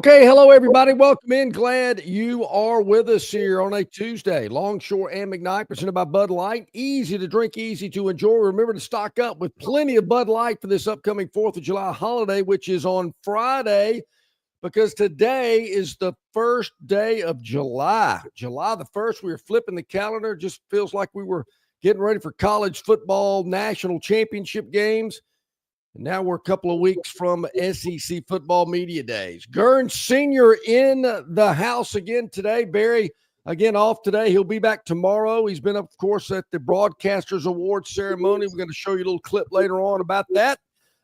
Okay, hello everybody. Welcome in. Glad you are with us here on a Tuesday. Longshore and McKnight, presented by Bud Light. Easy to drink, easy to enjoy. Remember to stock up with plenty of Bud Light for this upcoming 4th of July holiday, which is on Friday, because today is the first day of July. July the 1st, we were flipping the calendar. Just feels like we were getting ready for college football national championship games. And now we're a couple of weeks from SEC football media days. Gurn Sr. in the house again today. Barry, again, off today. He'll be back tomorrow. He's been, of course, at the Broadcasters Awards ceremony. We're going to show you a little clip later on about that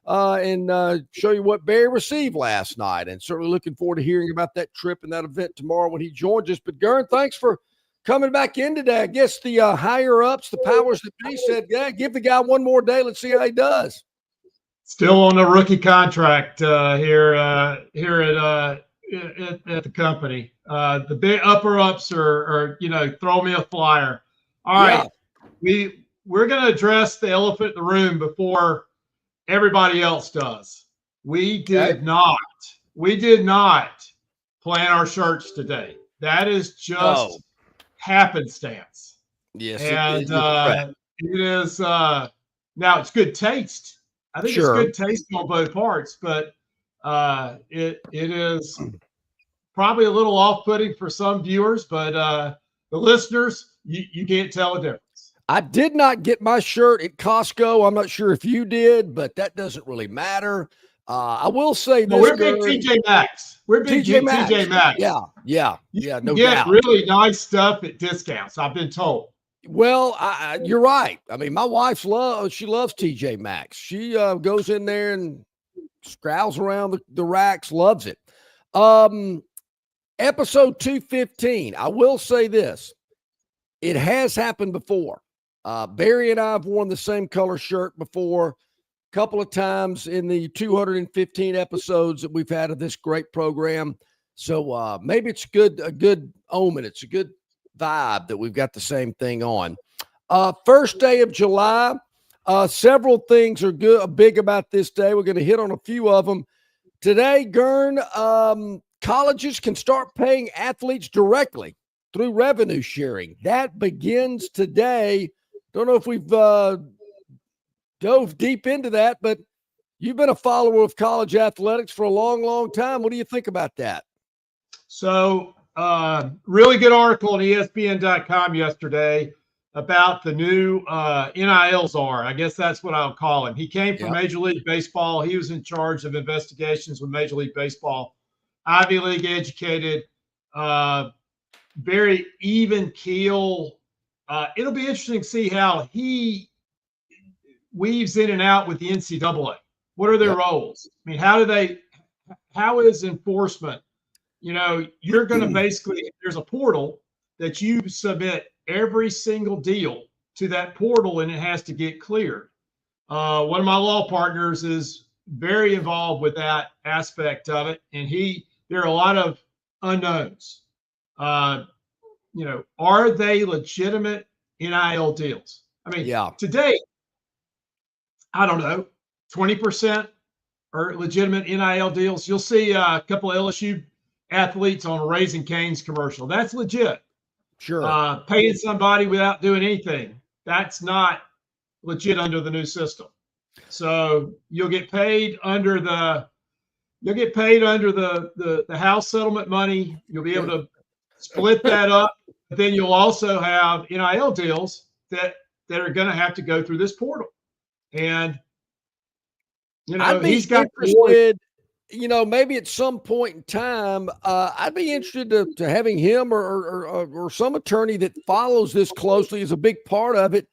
and show you what Barry received last night. And certainly looking forward to hearing about that trip and that event tomorrow when he joins us. But, Gurn, thanks for coming back in today. I guess the higher-ups, the powers that be said, yeah, give the guy one more day. Let's see how he does. Still on a rookie contract here at the company. The big upper ups are throw me a flyer. All right, we're going to address the elephant in the room before everybody else does. We did not plan our shirts today. That is just happenstance. Yes, and it is now it's good taste. I think it's good taste on both parts, but it is probably a little off-putting for some viewers, but the listeners, you can't tell a difference. I did not get my shirt at Costco. I'm not sure if you did, but that doesn't really matter. I will say this. We're big TJ Maxx. We're big TJ Maxx. Yeah. No get doubt. Really nice stuff at discounts, I've been told. Well, you're right. I mean, my wife loves TJ Maxx. She goes in there and scrolls around the racks, loves it. Episode 215, I will say this. It has happened before. Barry and I have worn the same color shirt before a couple of times in the 215 episodes that we've had of this great program. So maybe it's a good omen. It's a good vibe that we've got the same thing on. First day of July. Several things are big about this day. We're going to hit on a few of them today. Gurn, colleges can start paying athletes directly through revenue sharing. That begins today. Don't know if we've dove deep into that, but you've been a follower of college athletics for a long, long time. What do you think about that? So really good article on ESPN.com yesterday about the new NIL czar. I guess that's what I'll call him. He came from Major League Baseball. He was in charge of investigations with Major League Baseball. Ivy League educated, very even keel. It'll be interesting to see how he weaves in and out with the NCAA. What are their roles? I mean, how is enforcement? You're going to basically, there's a portal that you submit every single deal to that portal and it has to get cleared. One of my law partners is very involved with that aspect of it. And there are a lot of unknowns. Are they legitimate NIL deals? I mean, today, I don't know, 20% are legitimate NIL deals. You'll see a couple of LSU athletes on a Raising Cane's commercial. That's legit. Sure. Paying somebody without doing anything, that's not legit under the new system. So you'll get paid under the house settlement money. You'll be able to split that up. But then you'll also have NIL deals that are going to have to go through this portal. And I'd be interested. Maybe at some point in time, I'd be interested to having him or some attorney that follows this closely is a big part of it,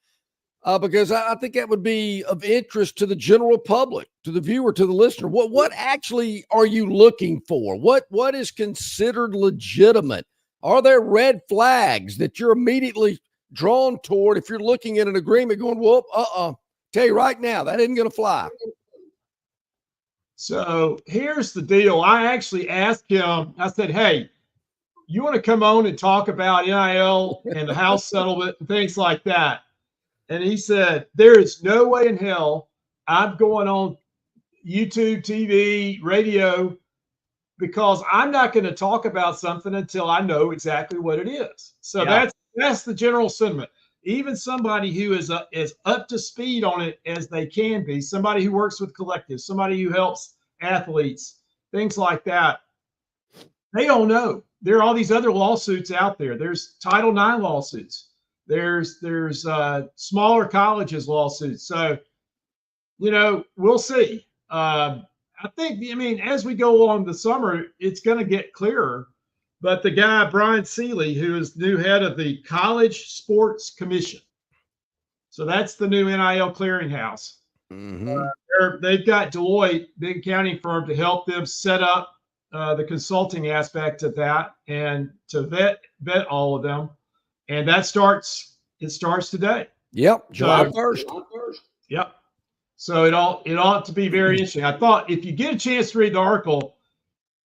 because I think that would be of interest to the general public, to the viewer, to the listener. What actually are you looking for? What is considered legitimate? Are there red flags that you're immediately drawn toward if you're looking at an agreement going, well, tell you right now, that isn't going to fly. So here's the deal. I actually asked him, I said, hey, you want to come on and talk about NIL and the house settlement and things like that? And he said, there is no way in hell I'm going on YouTube, TV, radio because I'm not going to talk about something until I know exactly what it is. So that's the general sentiment. Even somebody who is up to speed on it as they can be, somebody who works with collectives, somebody who helps athletes, things like that, they don't know. There are all these other lawsuits out there. There's Title IX lawsuits. There's smaller colleges lawsuits. So, we'll see. I think, as we go along the summer, it's going to get clearer. But the guy, Brian Seeley, who is new head of the College Sports Commission. So that's the new NIL clearinghouse. They've got Deloitte, big accounting firm, to help them set up the consulting aspect of that and to vet all of them. And it starts today. Yep, July 1st. Yep. So it ought to be very interesting. I thought if you get a chance to read the article,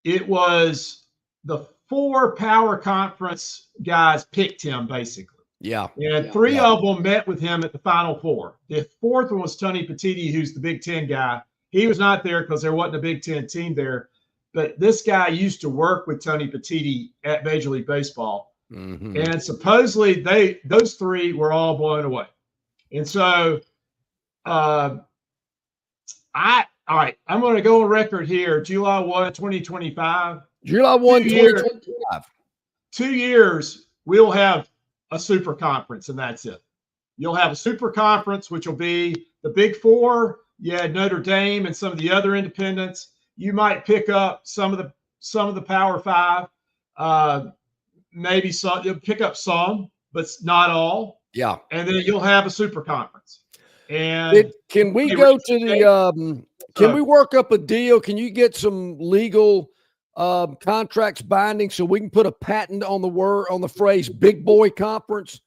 it was the 4 power conference guys picked him basically. Yeah. And 3 of them met with him at the Final Four. The 4th one was Tony Petitti, who's the Big Ten guy. He was not there because there wasn't a Big Ten team there. But this guy used to work with Tony Petitti at Major League Baseball. And supposedly those 3 were all blown away. And so all right, I'm going to go on record here. July 1, 2025. July 1, 2025. 2 years, we'll have a super conference, and that's it. You'll have a super conference, which will be the Big Four. You had Notre Dame and some of the other independents. You might pick up some of the Power Five. Maybe some. You'll pick up some, but not all. Yeah. And then you'll have a super conference. And can we go to the? Can we work up a deal? Can you get some legal contracts binding so we can put a patent on the phrase "big boy conference"?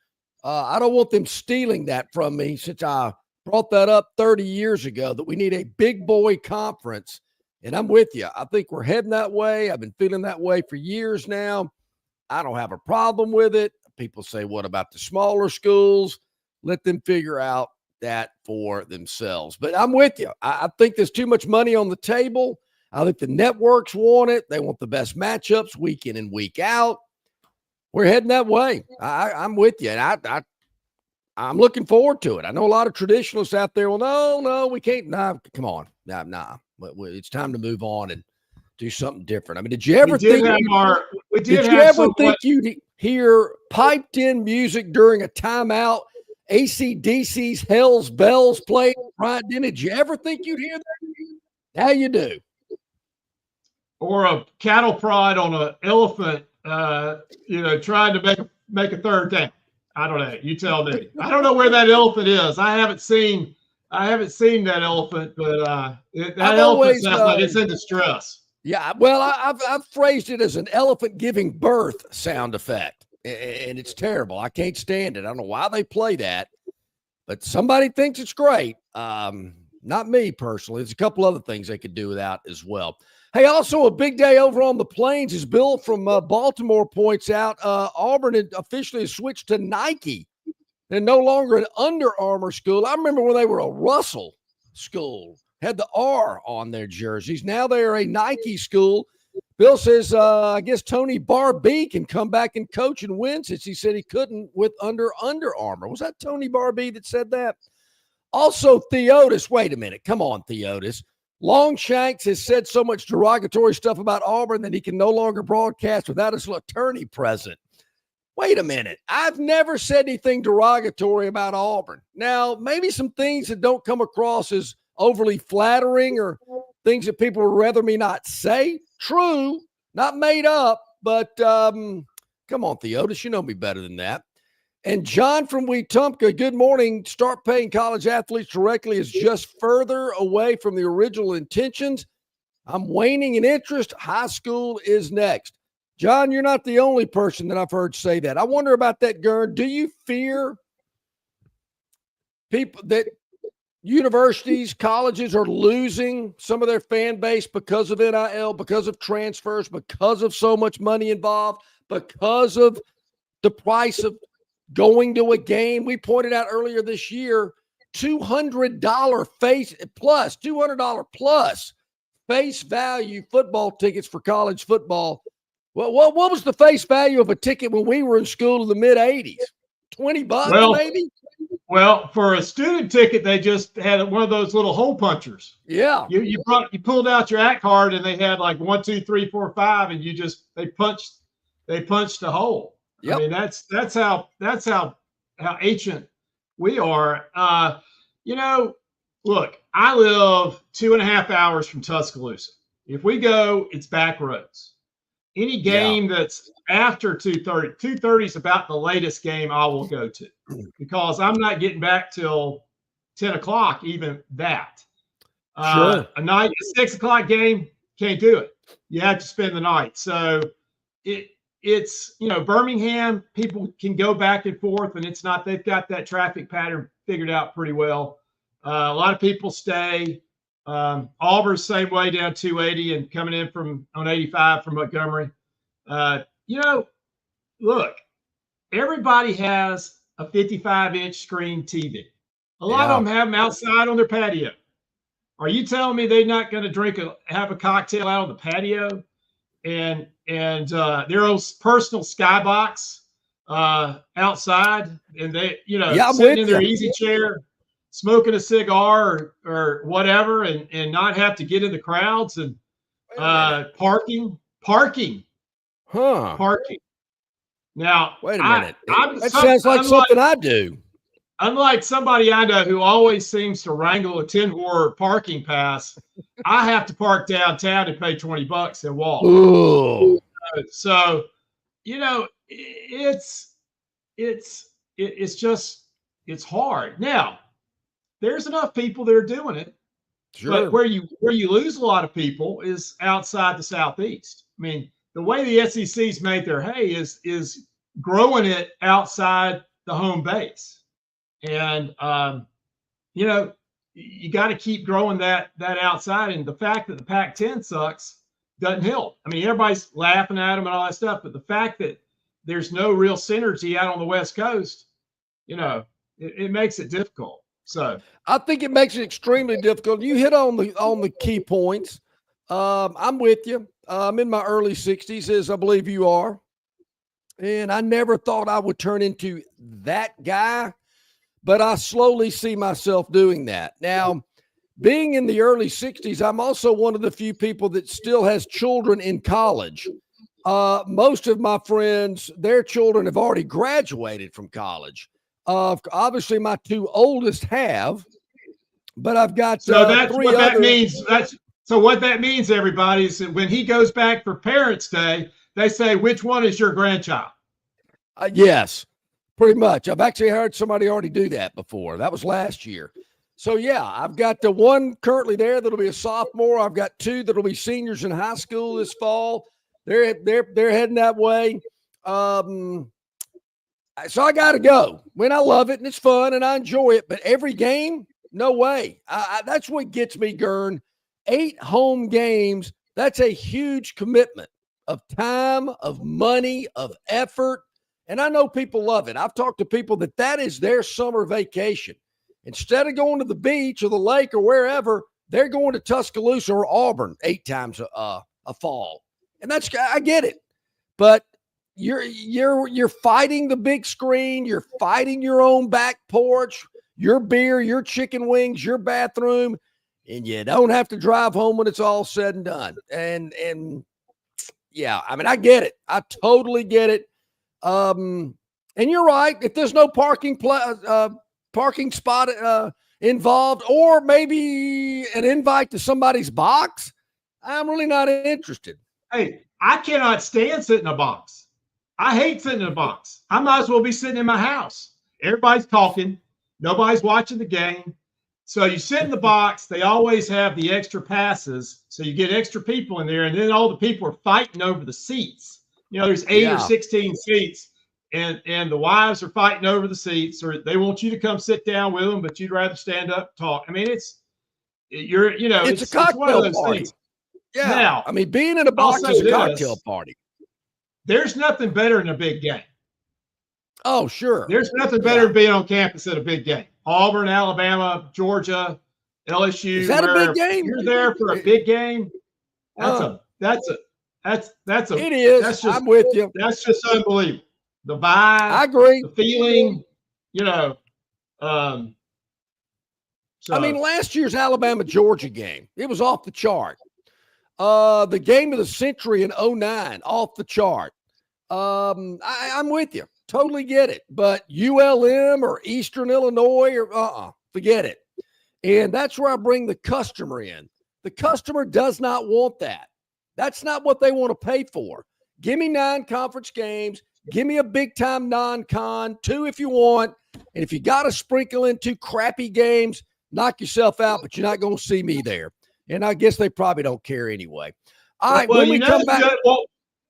I don't want them stealing that from me, since I brought that up 30 years ago, that we need a big boy conference. And I'm with you. I think we're heading that way. I've been feeling that way for years now. I don't have a problem with it. People say, what about the smaller schools? Let them figure out that for themselves. But I'm with you. I think there's too much money on the table. I think the networks want it. They want the best matchups week in and week out. We're heading that way. I'm with you. And I'm looking forward to it. I know a lot of traditionalists out there. Well, no, we can't. Nah, come on. Nah. It's time to move on and do something different. I mean, did you ever think you'd hear piped in music during a timeout? AC/DC's Hell's Bells played right then. Did you ever think you'd hear that? Now you do. Or a cattle prod on an elephant, trying to make a third down. I don't know. You tell me. I don't know where that elephant is. I haven't seen that elephant, but that elephant sounds like it's in distress. Yeah, well, I've phrased it as an elephant giving birth sound effect. And it's terrible. I can't stand it. I don't know why they play that, but somebody thinks it's great. Not me personally. There's a couple other things they could do without as well. Hey, also a big day over on the Plains, as Bill from Baltimore points out. Auburn officially has switched to Nike. They're no longer an Under Armour school. I remember when they were a Russell school, had the R on their jerseys. Now they are a Nike school. Bill says, I guess Tony Barbee can come back and coach and win, since he said he couldn't with Under Armour. Was that Tony Barbee that said that? Also, Theotis. Wait a minute. Come on, Theotis. Longshanks has said so much derogatory stuff about Auburn that he can no longer broadcast without his attorney present. Wait a minute. I've never said anything derogatory about Auburn. Now, maybe some things that don't come across as overly flattering or things that people would rather me not say. True, not made up, but come on, Theotis, you know me better than that. And John from Wetumpka, good morning. Start paying college athletes directly is just further away from the original intentions. I'm waning in interest. High school is next. John, you're not the only person that I've heard say that. I wonder about that, Gern. Do you fear people that universities, colleges are losing some of their fan base because of NIL, because of transfers, because of so much money involved, because of the price of going to a game? We pointed out earlier this year, $200 $200 plus face value football tickets for college football. Well, what was the face value of a ticket when we were in school in the mid 80s? $20 maybe? Well, for a student ticket, they just had one of those little hole punchers. Yeah. You pulled out your ACT card and they had like 1, 2, 3, 4, 5, and they punched a hole. Yep. I mean, that's how ancient we are. Look, I live 2.5 hours from Tuscaloosa. If we go, it's back roads. Any game that's after 2:30, 2:30 is about the latest game I will go to because I'm not getting back till 10 o'clock, even that. Sure. A 6 o'clock game, can't do it. You have to spend the night. So it's Birmingham, people can go back and forth, and they've got that traffic pattern figured out pretty well. A lot of people stay. Auburn's same way down 280 and coming in on 85 from Montgomery. Look, everybody has a 55-inch screen TV. A lot of them have them outside on their patio. Are you telling me they're not going to have a cocktail out on the patio and their own personal skybox outside, and they sitting in their easy chair, smoking a cigar or whatever, and not have to get in the crowds and parking. Parking. Now, wait a minute. That sounds like something I do. Unlike somebody I know who always seems to wrangle a 10-hour parking pass, I have to park downtown and pay $20 and walk. Ooh. So, it's hard. Now, there's enough people that are doing it. Sure. But where you lose a lot of people is outside the Southeast. I mean, the way the SEC's made their hay is growing it outside the home base. And, you got to keep growing that outside. And the fact that the Pac-10 sucks doesn't help. I mean, everybody's laughing at them and all that stuff. But the fact that there's no real synergy out on the West Coast, it makes it difficult. So I think it makes it extremely difficult. You hit on the key points. I'm with you. I'm in my early 60s, as I believe you are. And I never thought I would turn into that guy, but I slowly see myself doing that. Now, being in the early 60s, I'm also one of the few people that still has children in college. Most of my friends, their children have already graduated from college. Obviously, my two oldest have, but I've got so that's what that means. So what that means, everybody, is that when he goes back for Parents' Day, they say, "Which one is your grandchild?" Yes, pretty much. I've actually heard somebody already do that before. That was last year. So yeah, I've got the one currently there that'll be a sophomore. I've got two that'll be seniors in high school this fall. They're heading that way. So I got to go. When I love it and it's fun and I enjoy it, but every game, no way. That's what gets me, Gern. 8 home games. That's a huge commitment of time, of money, of effort. And I know people love it. I've talked to people that is their summer vacation. Instead of going to the beach or the lake or wherever, they're going to Tuscaloosa or Auburn 8 times a fall. And I get it. But you're fighting the big screen. You're fighting your own back porch, your beer, your chicken wings, your bathroom, and you don't have to drive home when it's all said and done. And yeah, I mean, I get it. I totally get it. And you're right. If there's no parking spot involved, or maybe an invite to somebody's box, I'm really not interested. Hey, I cannot stand sitting in a box. I hate sitting in a box. I might as well be sitting in my house. Everybody's talking. Nobody's watching the game. So you sit in the box. They always have the extra passes. So you get extra people in there. And then all the people are fighting over the seats. There's 8 or 16 seats. And the wives are fighting over the seats, or they want you to come sit down with them, but you'd rather stand up and talk. I mean, it's a cocktail party. Things. Yeah. Now, I mean, being in a box is a cocktail party. There's nothing better than a big game. Oh, sure. There's nothing better than being on campus at a big game. Auburn, Alabama, Georgia, LSU. Is that a big game? You're there for a big game. That's It is. That's just, I'm with you. That's just unbelievable. The vibe. I agree. The feeling. I mean, last year's Alabama-Georgia game, it was off the chart. The game of the century in 2009, off the chart. I'm with you. Totally get it. But ULM or Eastern Illinois or forget it. And that's where I bring the customer in. The customer does not want that. That's not what they want to pay for. Give me 9 conference games. Give me a big-time non-con, 2 if you want. And if you got to sprinkle in 2 crappy games, knock yourself out, but you're not going to see me there. And I guess they probably don't care anyway. All right, well, when we come back.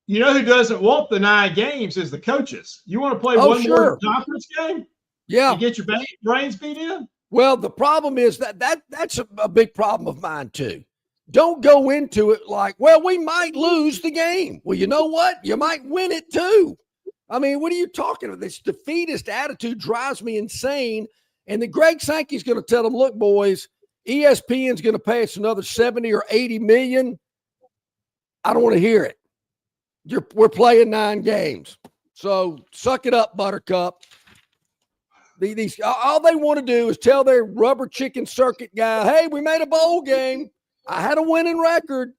You know who doesn't want the 9 games is the coaches. You want to play one more conference game? Yeah. You get your brains beat in? Well, the problem is that's a big problem of mine too. Don't go into it like, well, we might lose the game. Well, you know what? You might win it too. I mean, what are you talking about? This defeatist attitude drives me insane. And then Greg Sankey's going to tell them, look, boys, ESPN's going to pay us another 70 or 80 million. I don't want to hear it. We're playing 9 games. So suck it up, Buttercup. These all they want to do is tell their rubber chicken circuit guy, hey, we made a bowl game. I had a winning record.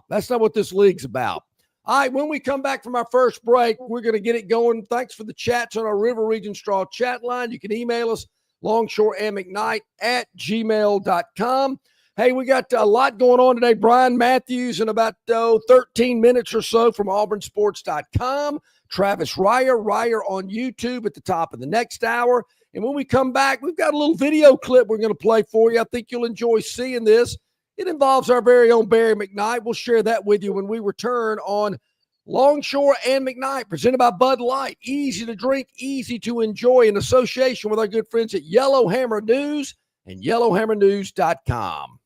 That's not what this league's about. All right, when we come back from our first break, we're going to get it going. Thanks for the chats on our River Region Straw chat line. You can email us, Longshore and McKnight at gmail.com. Hey, we got a lot going on today. Brian Matthews in about 13 minutes or so from auburnsports.com. Travis Ryer on YouTube at the top of the next hour. And when we come back, we've got a little video clip we're going to play for you. I think you'll enjoy seeing this. It involves our very own Barry McKnight. We'll share that with you when we return on Longshore and McKnight, presented by Bud Light. Easy to drink, easy to enjoy, in association with our good friends at Yellowhammer News and yellowhammernews.com.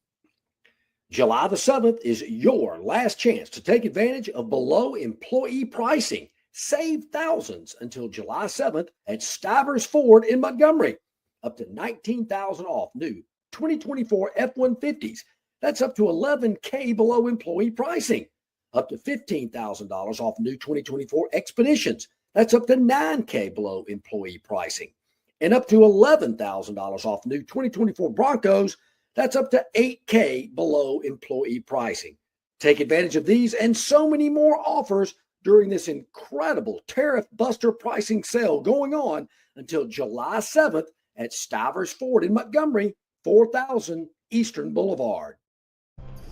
July the 7th is your last chance to take advantage of below employee pricing. Save thousands until July 7th at Stivers Ford in Montgomery. Up to $19,000 off new 2024 F-150s. That's up to $11K below employee pricing. Up to $15,000 off new 2024 Expeditions. That's up to $9K below employee pricing. And up to $11,000 off new 2024 Broncos. That's up to $8K below employee pricing. Take advantage of these and so many more offers during this incredible tariff buster pricing sale going on until July 7th at Stivers Ford in Montgomery, 4000 Eastern Boulevard.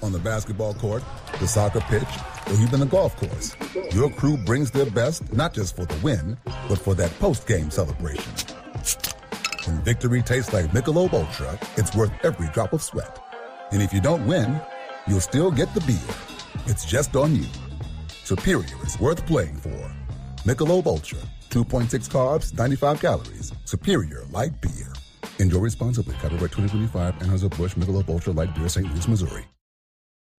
On the basketball court, the soccer pitch, or even the golf course, your crew brings their best not just for the win, but for that post-game celebration. When victory tastes like Michelob Ultra, it's worth every drop of sweat. And if you don't win, you'll still get the beer. It's just on you. Superior is worth playing for. Michelob Ultra, 2.6 carbs, 95 calories. Superior light beer. Enjoy responsibly. Copyright 2025, Anheuser-Busch Michelob Ultra Light Beer, St. Louis, Missouri.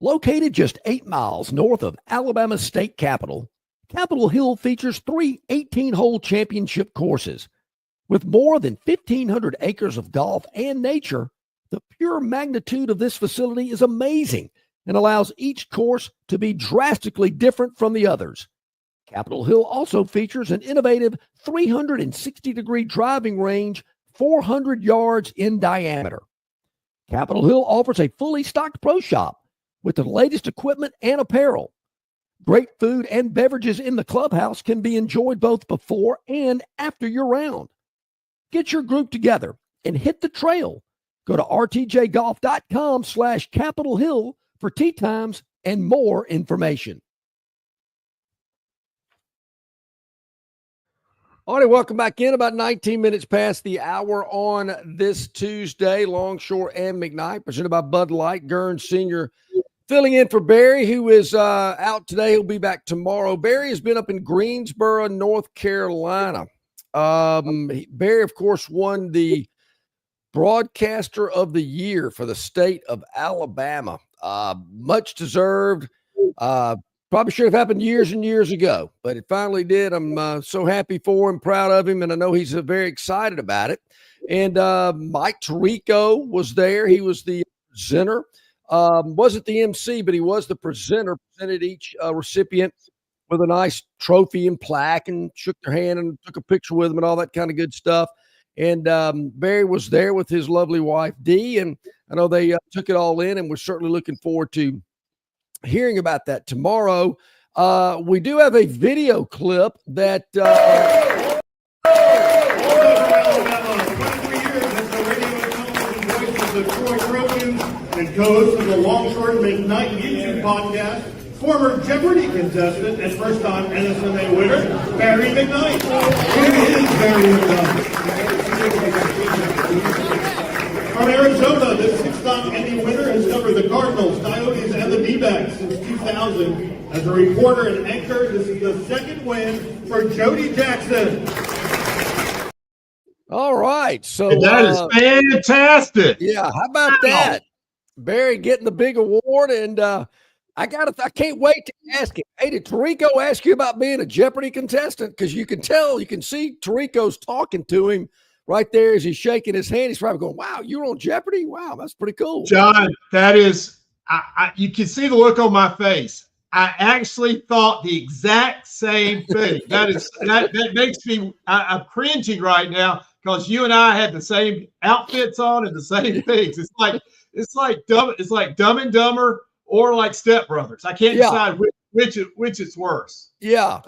Located just 8 miles north of Alabama's state capital, Capitol Hill features 3 18-hole championship courses. With more than 1,500 acres of golf and nature, the pure magnitude of this facility is amazing and allows each course to be drastically different from the others. Capitol Hill also features an innovative 360-degree driving range, 400 yards in diameter. Capitol Hill offers a fully stocked pro shop with the latest equipment and apparel. Great food and beverages in the clubhouse can be enjoyed both before and after your round. Get your group together and hit the trail. Go to rtjgolf.com/Capitol Hill for tee times and more information. All right, welcome back in. About 19 minutes past the hour on this Tuesday. Longshore and McKnight, presented by Bud Light. Gurn Sr. filling in for Barry, who is out today. He'll be back tomorrow. Barry has been up in Greensboro, North Carolina. Barry, of course, won the Broadcaster of the Year for the state of Alabama. Much deserved. Probably should have happened years and years ago, but it finally did. I'm so happy for him, proud of him, and I know he's very excited about it. And Mike Tirico was there. He was the presenter. Wasn't the MC, but he was the presenter, presented each recipient with a nice trophy and plaque and shook their hand and took a picture with them and all that kind of good stuff. And Barry was there with his lovely wife, Dee, and I know they took it all in, and we're certainly looking forward to hearing about that tomorrow. We do have a video clip that Alabama, 23 years as the radio and television voice of the Troy Trojans and co-host of the Longshore McKnight YouTube podcast, former Jeopardy contestant and first-time NSMA winner, Barry McKnight. Here is Barry McKnight. From Arizona, this six-time Emmy winner has covered the Cardinals, Coyotes, and the D-backs since 2000. As a reporter and anchor, this is the second win for Jody Jackson. all right. So That is fantastic. yeah, how about that? Barry getting the big award, and I can't wait to ask him. Hey, did Tirico ask you about being a Jeopardy contestant? Because you can see Tirico's talking to him right there as he's shaking his hand. He's probably going, "Wow, you're on Jeopardy? Wow, that's pretty cool." John, that is, you can see the look on my face. I actually thought the exact same thing. That makes me, I'm cringing right now because you and I had the same outfits on and the same things. It's like Dumb and Dumber or like Step Brothers. I can't decide which is worse. Yeah.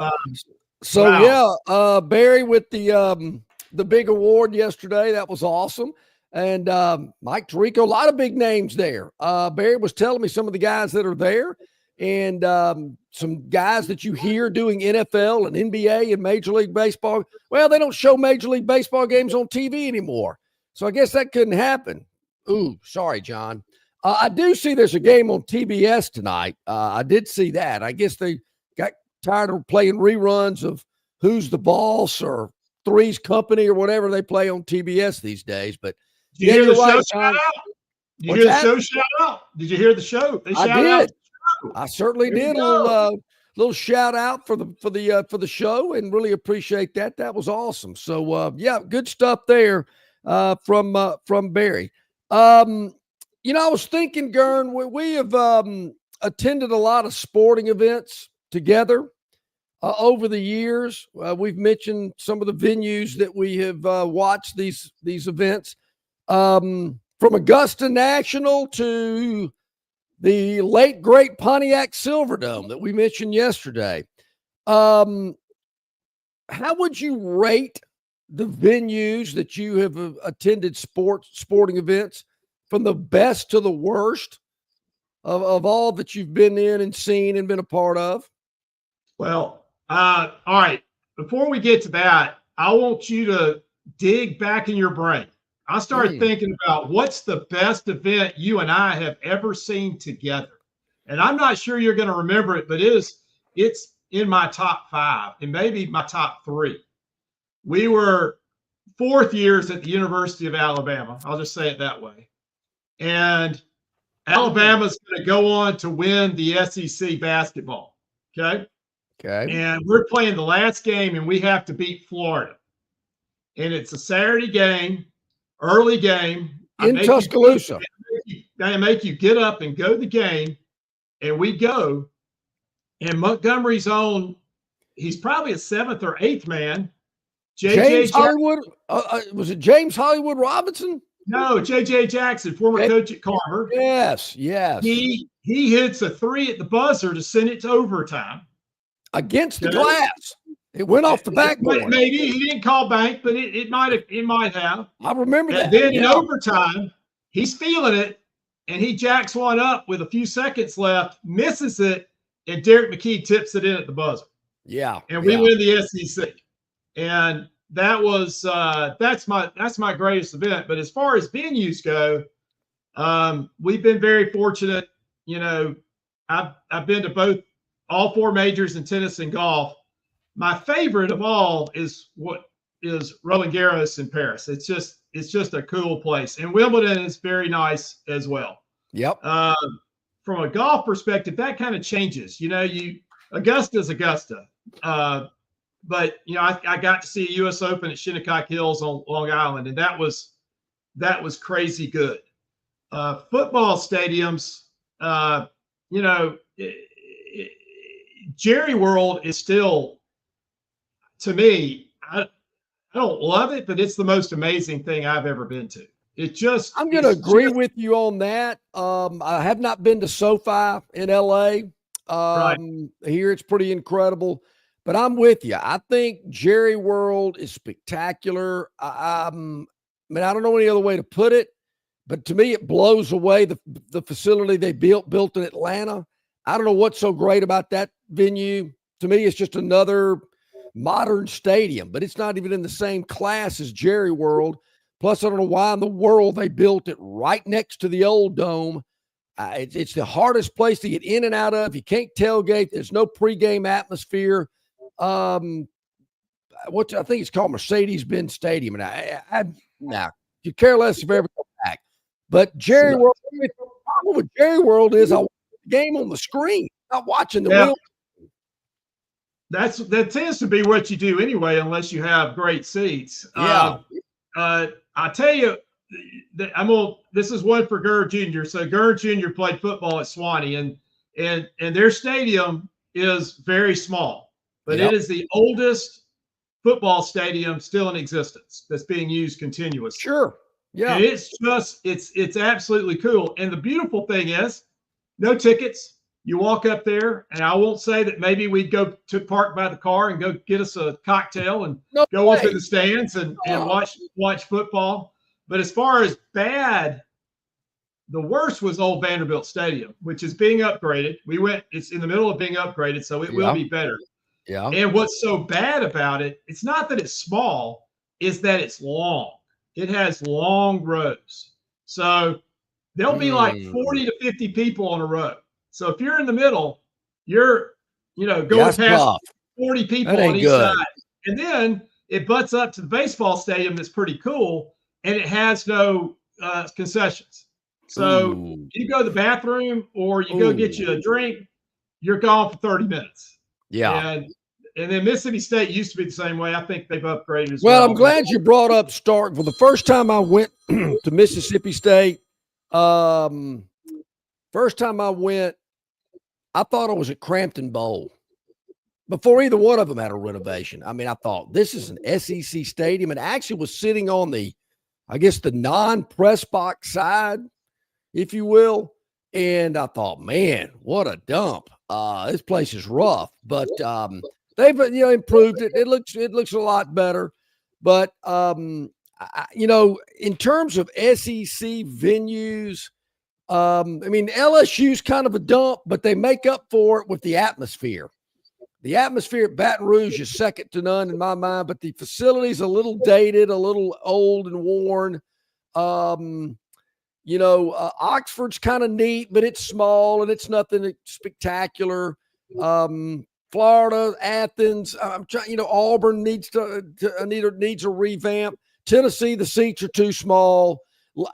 So wow. Barry with the big award yesterday. That was awesome. And Mike Tirico, a lot of big names there. Barry was telling me some of the guys that are there, and some guys that you hear doing NFL and NBA and Major League Baseball. Well, they don't show Major League Baseball games on TV anymore. So I guess that couldn't happen. Ooh, sorry, John. I do see there's a game on TBS tonight. I did see that. I guess they got tired of playing reruns of Who's the Boss or Three's Company or whatever they play on TBS these days. But Did you hear the show shout out? Did you hear the show shout out? Did you hear the show? They shout out. I certainly did. A little shout out for the show, and really appreciate that. That was awesome. So yeah, good stuff there from Barry. I was thinking, Gern, we have attended a lot of sporting events together over the years. We've mentioned some of the venues that we have watched these events, from Augusta National to the late great Pontiac Silverdome that we mentioned yesterday. How would you rate the venues that you have attended sporting events, from the best to the worst of all that you've been in and seen and been a part of? Well, all right. Before we get to that, I want you to dig back in your brain. I started thinking about what's the best event you and I have ever seen together. And I'm not sure you're going to remember it, but it's in my top 5 and maybe my top 3. We were fourth years at the University of Alabama. I'll just say it that way. And Alabama's going to go on to win the SEC basketball. Okay. And we're playing the last game, and we have to beat Florida. And it's a Saturday game, early game. In Tuscaloosa. They make you get up and go to the game. And we go. And Montgomery's on, he's probably a 7th or 8th man. James Hollywood. Was it James Hollywood Robinson? No, J.J. Jackson, former coach at Carver. Yes. He hits a 3 at the buzzer to send it to overtime. Against the glass. It went off the backboard. Maybe he didn't call bank, but it might have. I remember that. And then in overtime, he's feeling it, and he jacks one up with a few seconds left, misses it, and Derek McKee tips it in at the buzzer. Yeah. And we win the SEC. And that was that's my greatest event. But as far as venues go, we've been very fortunate. I've been to all 4 majors in tennis and golf. My favorite of all is Roland Garros in Paris. It's just a cool place. And Wimbledon is very nice as well. Yep. From a golf perspective, that kind of changes. You Augusta's Augusta. But I got to see a U.S. Open at Shinnecock Hills on Long Island, and that was crazy good. Football stadiums, Jerry World is still, to me, I don't love it, but it's the most amazing thing I've ever been to. I'm going to agree with you on that. I have not been to SoFi in LA. Right. Here it's pretty incredible, but I'm with you. I think Jerry World is spectacular. I mean, I don't know any other way to put it, but to me, it blows away the facility they built in Atlanta. I don't know what's so great about that venue. To me, it's just another modern stadium, but it's not even in the same class as Jerry World. Plus, I don't know why in the world they built it right next to the old dome. It's the hardest place to get in and out of. You can't tailgate. There's no pregame atmosphere. I think it's called Mercedes-Benz Stadium. And I could care less if I ever go back. But Jerry World, the problem with Jerry World is I watch the game on the screen, not watching the wheel. That tends to be what you do anyway, unless you have great seats. Yeah. I tell you, this is one for Gurr Jr. So Gurr Jr. played football at Swanee, and their stadium is very small, but it is the oldest football stadium still in existence that's being used continuously. Sure. Yeah. And it's absolutely cool. And the beautiful thing is, no tickets. You walk up there, and I won't say that maybe we'd go to park by the car and go get us a cocktail and go up in the stands and watch football. But as far as bad, the worst was Old Vanderbilt Stadium, which is being upgraded. It's in the middle of being upgraded, so it will be better. Yeah. And what's so bad about it, it's not that it's small, is that it's long. It has long rows. So there'll be like 40 to 50 people on a row. So if you're in the middle, you're, going past 40 people on each side. And then it butts up to the baseball stadium that's pretty cool, and it has no concessions. So you go to the bathroom or you go get you a drink, you're gone for 30 minutes. Yeah. And then Mississippi State used to be the same way. I think they've upgraded as well. Well, I'm glad you brought up Starkville. The first time I went to Mississippi State, I thought I was at Crampton Bowl before either one of them had a renovation. I mean, I thought this is an SEC stadium, and actually was sitting on the non-press box side, if you will. And I thought, man, what a dump. This place is rough, but they've improved it. It looks a lot better. But in terms of SEC venues, LSU's kind of a dump, but they make up for it with the atmosphere. The atmosphere at Baton Rouge is second to none in my mind, but the facility's a little dated, a little old and worn. Oxford's kind of neat, but it's small and it's nothing spectacular. Florida, Athens, Auburn needs a revamp. Tennessee, the seats are too small.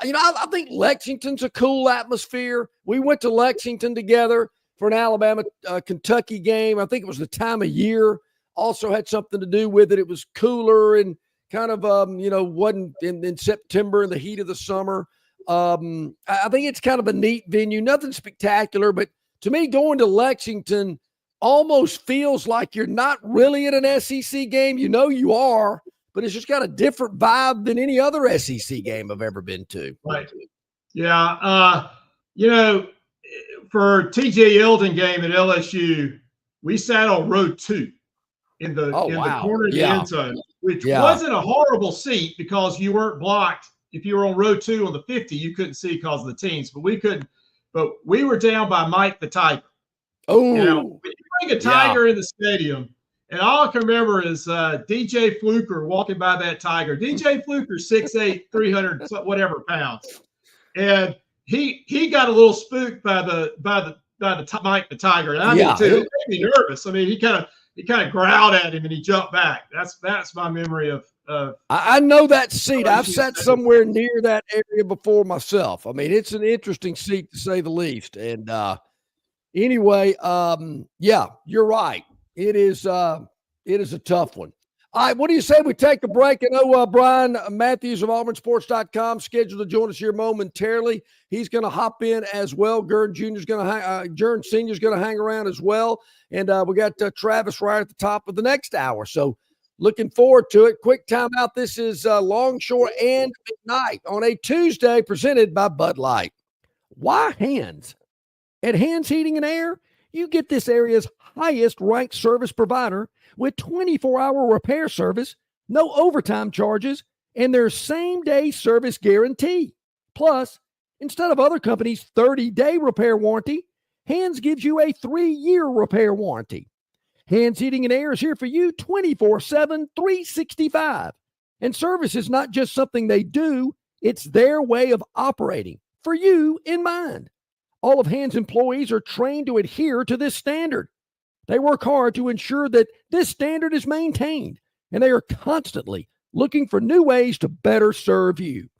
I think Lexington's a cool atmosphere. We went to Lexington together for an Alabama-Kentucky game. I think it was the time of year. Also had something to do with it. It was cooler and kind of, wasn't in September in the heat of the summer. I think it's kind of a neat venue. Nothing spectacular, but to me, going to Lexington almost feels like you're not really at an SEC game. You are, but it's just got a different vibe than any other SEC game I've ever been to. Right. Yeah. For TJ Yeldon game at LSU, we sat on row 2 in the corner of the end zone, which wasn't a horrible seat because you weren't blocked. If you were on row 2 on the 50, you couldn't see because of the teams, but we were down by Mike the Tiger. Oh, when you bring a Tiger in the stadium, and all I can remember is DJ Fluker walking by that Tiger. DJ Fluker, 6'8", 300 whatever pounds, and he got a little spooked by the Mike the Tiger, and I did too. It made me nervous. I mean, he kind of growled at him and he jumped back. That's my memory of. I know that seat. I've sat somewhere near that area before myself. I mean, it's an interesting seat to say the least, and Anyway, yeah, you're right. It is a tough one. All right, what do you say we take a break? I know Brian Matthews of AuburnSports.com scheduled to join us here momentarily. He's going to hop in as well. Gern Jr.'s going to Gern Sr.'s going to hang around as well. And we got Travis right at the top of the next hour. So looking forward to it. Quick timeout. This is Longshore and McKnight on a Tuesday presented by Bud Light. Why Hands? At Hands Heating and Air, you get this area's highest ranked service provider with 24-hour repair service, no overtime charges, and their same-day service guarantee. Plus, instead of other companies' 30-day repair warranty, Hands gives you a 3-year repair warranty. Hands Heating and Air is here for you 24/7, 365. And service is not just something they do, it's their way of operating, for you in mind. All of Hands employees are trained to adhere to this standard. They work hard to ensure that this standard is maintained, and they are constantly looking for new ways to better serve you.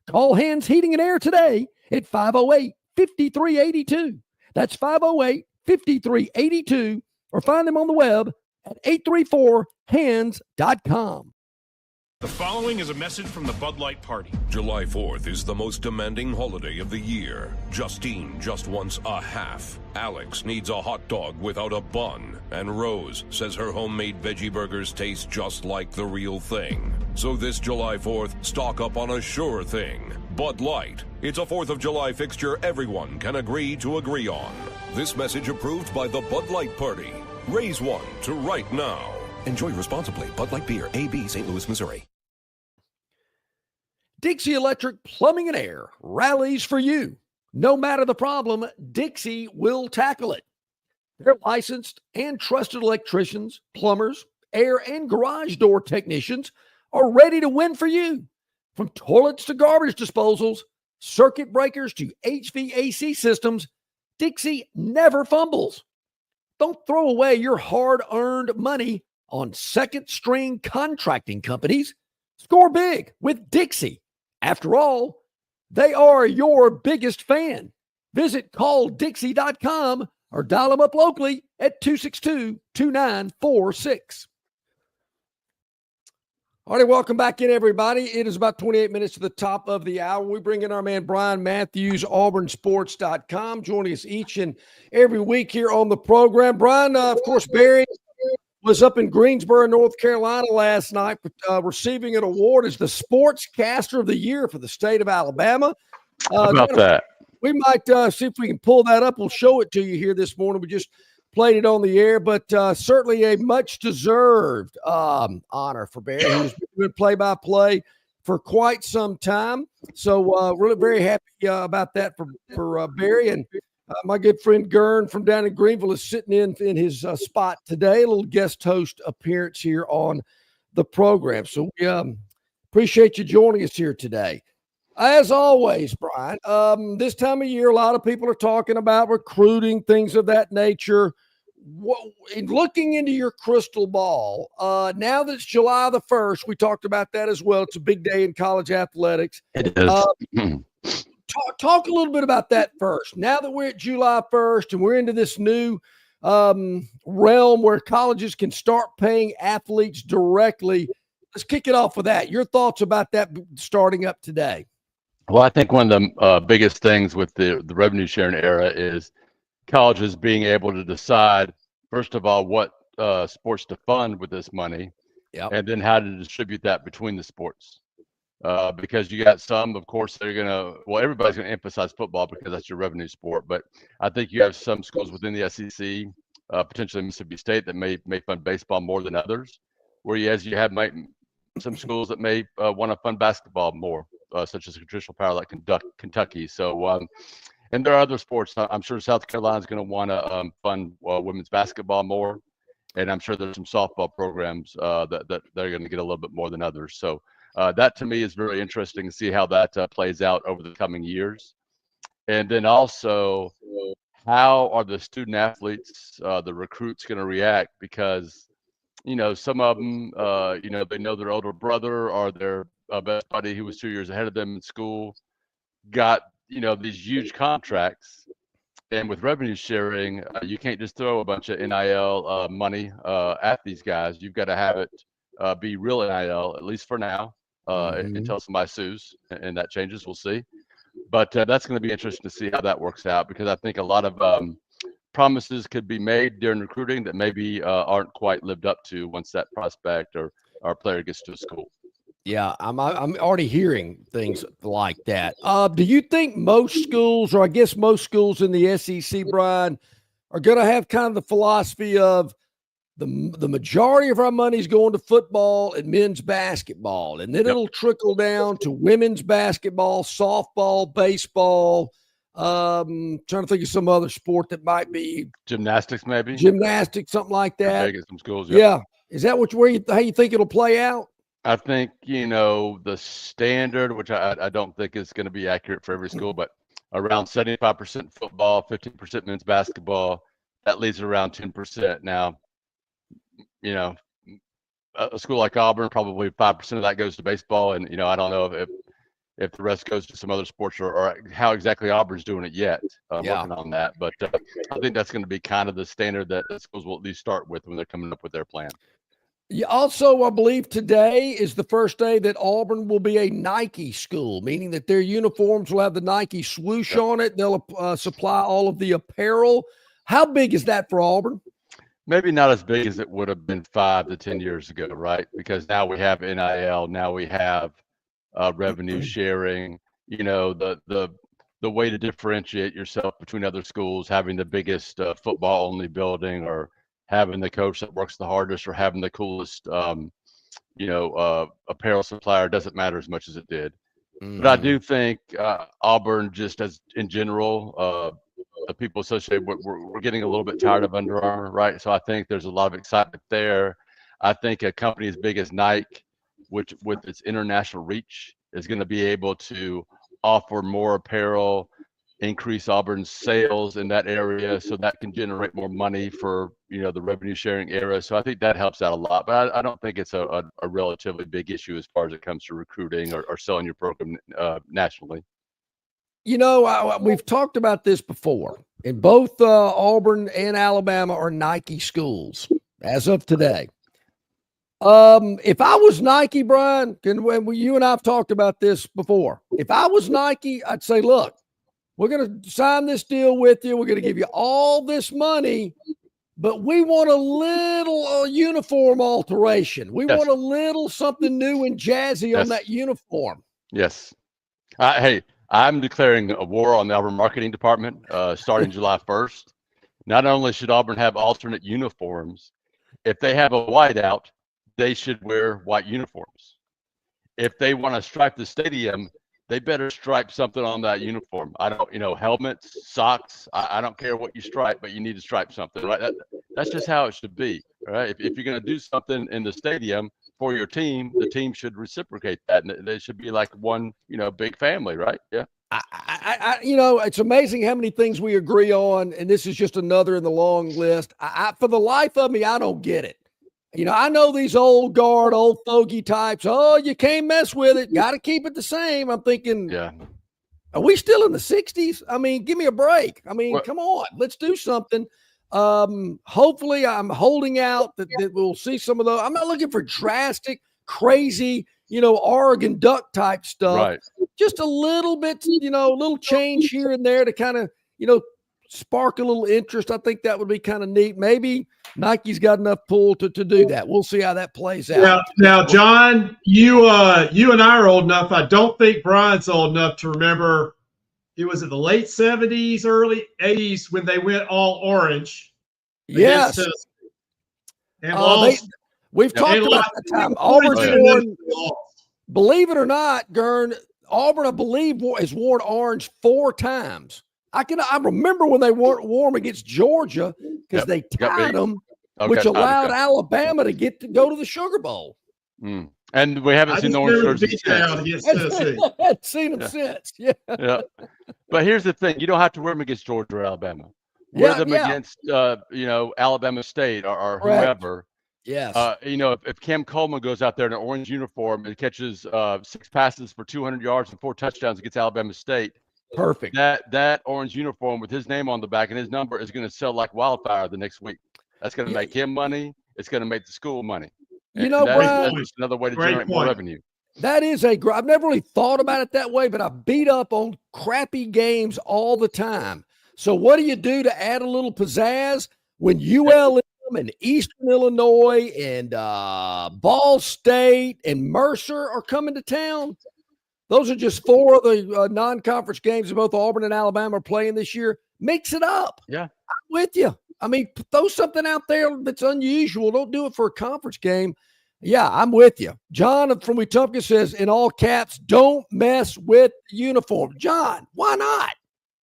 Call Hands Heating and Air today at 508-5382. That's 508-5382, or find them on the web at 834hands.com. The following is a message from the Bud Light Party. July 4th is the most demanding holiday of the year. Justine just wants a half. Alex needs a hot dog without a bun. And Rose says her homemade veggie burgers taste just like the real thing. So this July 4th, stock up on a sure thing. Bud Light. It's a 4th of July fixture everyone can agree to agree on. This message approved by the Bud Light Party. Raise one to right now. Enjoy responsibly. Bud Light Beer, AB, St. Louis, Missouri. Dixie Electric Plumbing and Air rallies for you. No matter the problem, Dixie will tackle it. Their licensed and trusted electricians, plumbers, air and garage door technicians are ready to win for you. From toilets to garbage disposals, circuit breakers to HVAC systems, Dixie never fumbles. Don't throw away your hard-earned money on second-string contracting companies. Score big with Dixie. After all, they are your biggest fan. Visit calldixie.com or dial them up locally at 262-2946. All right, welcome back in, everybody. It is about 28 minutes to the top of the hour. We bring in our man, Brian Matthews, AuburnSports.com, joining us each and every week here on the program. Brian, of course, Barry was up in Greensboro, North Carolina last night, receiving an award as the Sportscaster of the Year for the state of Alabama. How about that? We might see if we can pull that up. We'll show it to you here this morning. We just played it on the air, but certainly a much-deserved honor for Barry, who's been doing play-by-play for quite some time. So really very happy about that for Barry. And my good friend Gern from down in Greenville is sitting in his spot today, a little guest host appearance here on the program. So we appreciate you joining us here today. As always, Brian, this time of year, a lot of people are talking about recruiting, things of that nature. Looking into your crystal ball, now that it's July the 1st, we talked about that as well. It's a big day in college athletics. It is. Talk a little bit about that first. Now that we're at July 1st and we're into this new realm where colleges can start paying athletes directly, let's kick it off with that. Your thoughts about that starting up today? Well, I think one of the biggest things with the revenue sharing era is colleges being able to decide, first of all, what sports to fund with this money, and then how to distribute that between the sports. Because you got some, of course, they're going to, well, everybody's going to emphasize football because that's your revenue sport. But I think you have some schools within the SEC, potentially Mississippi State, that may fund baseball more than others. Whereas you have some schools that may want to fund basketball more, such as a traditional power like Kentucky. So, and there are other sports. I'm sure South Carolina's going to want to fund women's basketball more. And I'm sure there's some softball programs that they're going to get a little bit more than others. So that to me is very interesting to see how that plays out over the coming years. And then also, how are the student athletes, the recruits, going to react? Because, some of them, they know their older brother or their best buddy who was 2 years ahead of them in school got, these huge contracts. And with revenue sharing, you can't just throw a bunch of NIL money at these guys. You've got to have it be real NIL, at least for now, until somebody sues, and that changes. We'll see. But that's going to be interesting to see how that works out, because I think a lot of promises could be made during recruiting that maybe aren't quite lived up to once that prospect or player gets to a school. Yeah, I'm already hearing things like that. Do you think most schools, or I guess most schools in the SEC, Brian, are going to have kind of the philosophy of the majority of our money is going to football and men's basketball, and then it'll trickle down to women's basketball, softball, baseball. Trying to think of some other sport that might be gymnastics, maybe gymnastics, something like that. Some schools, yeah. Is that how you think it'll play out? I think, the standard, which I don't think is going to be accurate for every school, but around 75% football, 15% men's basketball, that leaves it around 10%. Now, a school like Auburn, probably 5% of that goes to baseball. And, I don't know if the rest goes to some other sports or how exactly Auburn's doing it yet. Working on that. But I think that's going to be kind of the standard that schools will at least start with when they're coming up with their plan. Yeah, also, I believe today is the first day that Auburn will be a Nike school, meaning that their uniforms will have the Nike swoosh on it. They'll supply all of the apparel. How big is that for Auburn? Maybe not as big as it would have been 5 to 10 years ago, right? Because now we have NIL, now we have revenue sharing. The way to differentiate yourself between other schools, having the biggest football-only building, or having the coach that works the hardest, or having the coolest, apparel supplier, doesn't matter as much as it did. But I do think Auburn, just as in general, the people associated with, we're getting a little bit tired of Under Armour, right? So I think there's a lot of excitement there. I think a company as big as Nike, which with its international reach, is going to be able to offer more apparel, increase Auburn's sales in that area, so that can generate more money for the revenue sharing era. So I think that helps out a lot, but I don't think it's a relatively big issue as far as it comes to recruiting or selling your program nationally. We've talked about this before, and both Auburn and Alabama are Nike schools as of today. If I was Nike, Brian, you and I have talked about this before. If I was Nike, I'd say, look, we're going to sign this deal with you. We're going to give you all this money, but we want a little uniform alteration. We want a little something new and jazzy on that uniform. Yes. Hey, I'm declaring a war on the Auburn marketing department starting July 1st. Not only should Auburn have alternate uniforms, if they have a whiteout, they should wear white uniforms. If they want to stripe the stadium, they better stripe something on that uniform. I don't, helmets, socks. I don't care what you stripe, but you need to stripe something, right? That's just how it should be, right? If you're going to do something in the stadium for your team, the team should reciprocate that, and they should be like one, big family, right? Yeah. It's amazing how many things we agree on, and this is just another in the long list. For the life of me, I don't get it. I know these old fogey types. Oh, you can't mess with it. Got to keep it the same. I'm thinking, are we still in the 60s? I mean, give me a break. I mean, come on, let's do something. Hopefully I'm holding out that we'll see some of those. I'm not looking for drastic, crazy, Oregon Duck type stuff. Right. Just a little bit, a little change here and there to kind of, spark a little interest. I think that would be kind of neat. Maybe Nike's got enough pull to do that. We'll see how that plays out. Now, John, you and I are old enough. I don't think Brian's old enough to remember. It was in the late 70s, early 80s when they went all orange. Yes. We've talked about that time. Auburn, believe it or not, Gern, Auburn, I believe, has worn orange 4 times. I remember when they weren't warm against Georgia because they tied them, which allowed Alabama to go to the Sugar Bowl. And we haven't seen the orange jerseys since. I've seen them since. Yeah. But here's the thing: you don't have to wear them against Georgia or Alabama. Wear them against Alabama State or whoever. Yes. If Cam Coleman goes out there in an orange uniform and catches 6 passes for 200 yards and 4 touchdowns against Alabama State, Perfect. That orange uniform with his name on the back and his number is going to sell like wildfire the next week. That's going to make him money. It's going to make the school money. You know, Brian, Brian, that's just another way to generate more revenue. That is I've never really thought about it that way, but I beat up on crappy games all the time. So what do you do to add a little pizzazz when ULM and Eastern Illinois and Ball State and Mercer are coming to town? Those are just 4 of the non-conference games that both Auburn and Alabama are playing this year. Mix it up. Yeah. I'm with you. I mean, throw something out there that's unusual. Don't do it for a conference game. Yeah, I'm with you. John from Wetumpka says, in all caps, don't mess with the uniform. John, why not?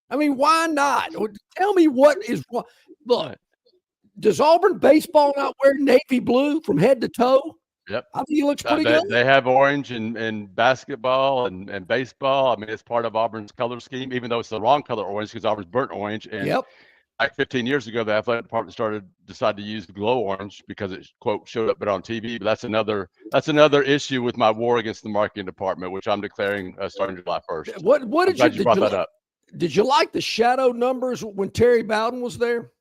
I mean, why not? Tell me what is wrong. Look, does Auburn baseball not wear navy blue from head to toe? Yep. I think he looks pretty good. They have orange in basketball and baseball. I mean, it's part of Auburn's color scheme, even though it's the wrong color orange because Auburn's burnt orange. And like 15 years ago, the athletic department decided to use glow orange because it, quote, showed up better on TV. But that's another issue with my war against the marketing department, which I'm declaring starting July 1st. What did you brought that up? Did you like the shadow numbers when Terry Bowden was there?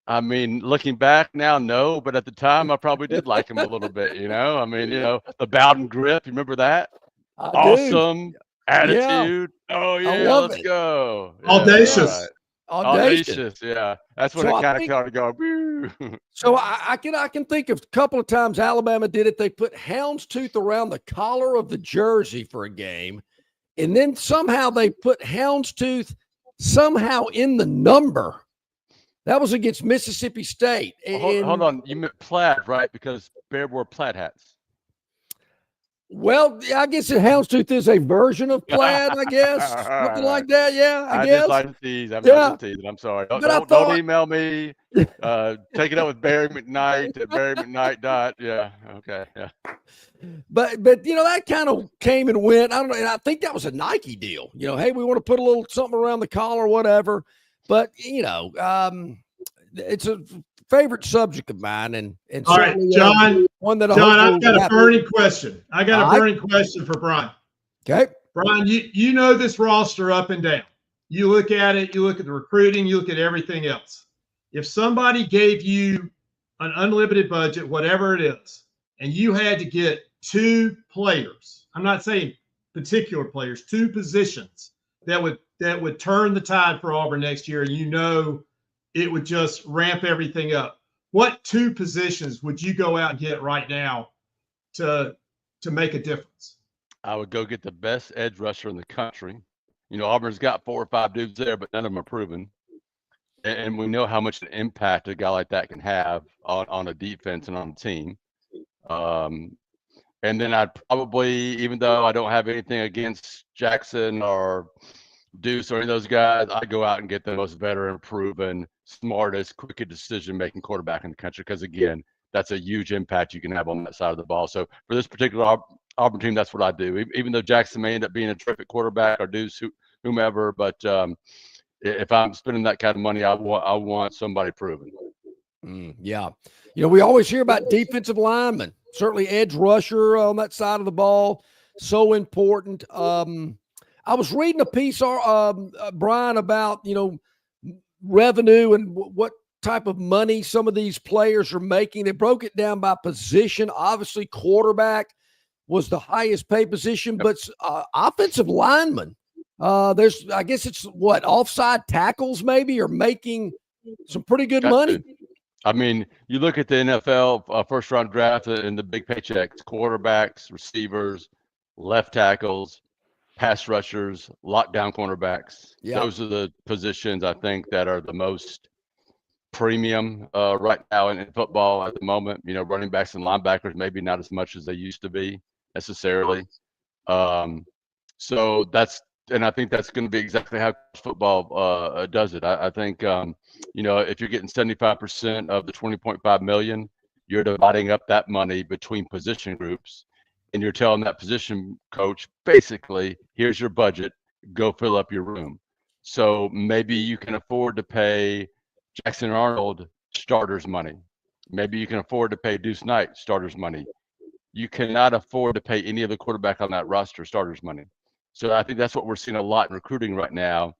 I mean, looking back now, no, but at the time, I probably did like him a little bit, you know? I mean, the Bowden grip, you remember that? Awesome attitude. Yeah. Oh, yeah, let's go. Yeah, audacious. Right. Audacious, yeah. That's when it kind of go, woo. So I can think of a couple of times Alabama did it. They put houndstooth around the collar of the jersey for a game, and then somehow they put houndstooth somehow in the number. That was against Mississippi State. Hold on. You meant plaid, right? Because Bear wore plaid hats. Well, I guess houndstooth is a version of plaid, I guess. Something like that, yeah, I guess. Just like to tease. I'm sorry. Don't email me. Take it up with Barry McKnight at Barry McKnight. Yeah, okay, yeah. But that kind of came and went. I don't know, and I think that was a Nike deal. Hey, we want to put a little something around the collar or whatever. But it's a favorite subject of mine, and all right, John. One that I've got a burning question. I got a burning question for Brian. Okay, Brian, you know this roster up and down. You look at it. You look at the recruiting. You look at everything else. If somebody gave you an unlimited budget, whatever it is, and you had to get 2 players, I'm not saying particular players, 2 positions that would turn the tide for Auburn next year, and it would just ramp everything up. What 2 positions would you go out and get right now to make a difference? I would go get the best edge rusher in the country. Auburn's got 4 or 5 dudes there, but none of them are proven. And we know how much an impact a guy like that can have on a defense and on a team. And then I'd probably, even though I don't have anything against Jackson or Deuce or any of those guys, I'd go out and get the most veteran, proven, smartest, quickest decision-making quarterback in the country. Because again, that's a huge impact you can have on that side of the ball. So for this particular Auburn team, that's what I do. Even though Jackson may end up being a terrific quarterback or Deuce, whomever, but if I'm spending that kind of money, I want somebody proven. Yeah. We always hear about defensive linemen, certainly edge rusher on that side of the ball. So important. I was reading a piece, Brian, about, revenue and what type of money some of these players are making. They broke it down by position. Obviously, quarterback was the highest paid position, but offensive linemen, I guess it's offside tackles maybe are making some pretty good money. I mean, you look at the NFL first round draft and the big paychecks, quarterbacks, receivers, left tackles, pass rushers, lockdown cornerbacks. Yeah. Those are the positions I think that are the most premium right now in football at the moment. Running backs and linebackers, maybe not as much as they used to be necessarily. So and I think that's going to be exactly how football does it. I think, if you're getting 75% of the $20.5 million, you're dividing up that money between position groups, and you're telling that position coach, basically, here's your budget, go fill up your room. So maybe you can afford to pay Jackson Arnold starters money. Maybe you can afford to pay Deuce Knight starters money. You cannot afford to pay any of the quarterback on that roster starters money. So I think that's what we're seeing a lot in recruiting right now,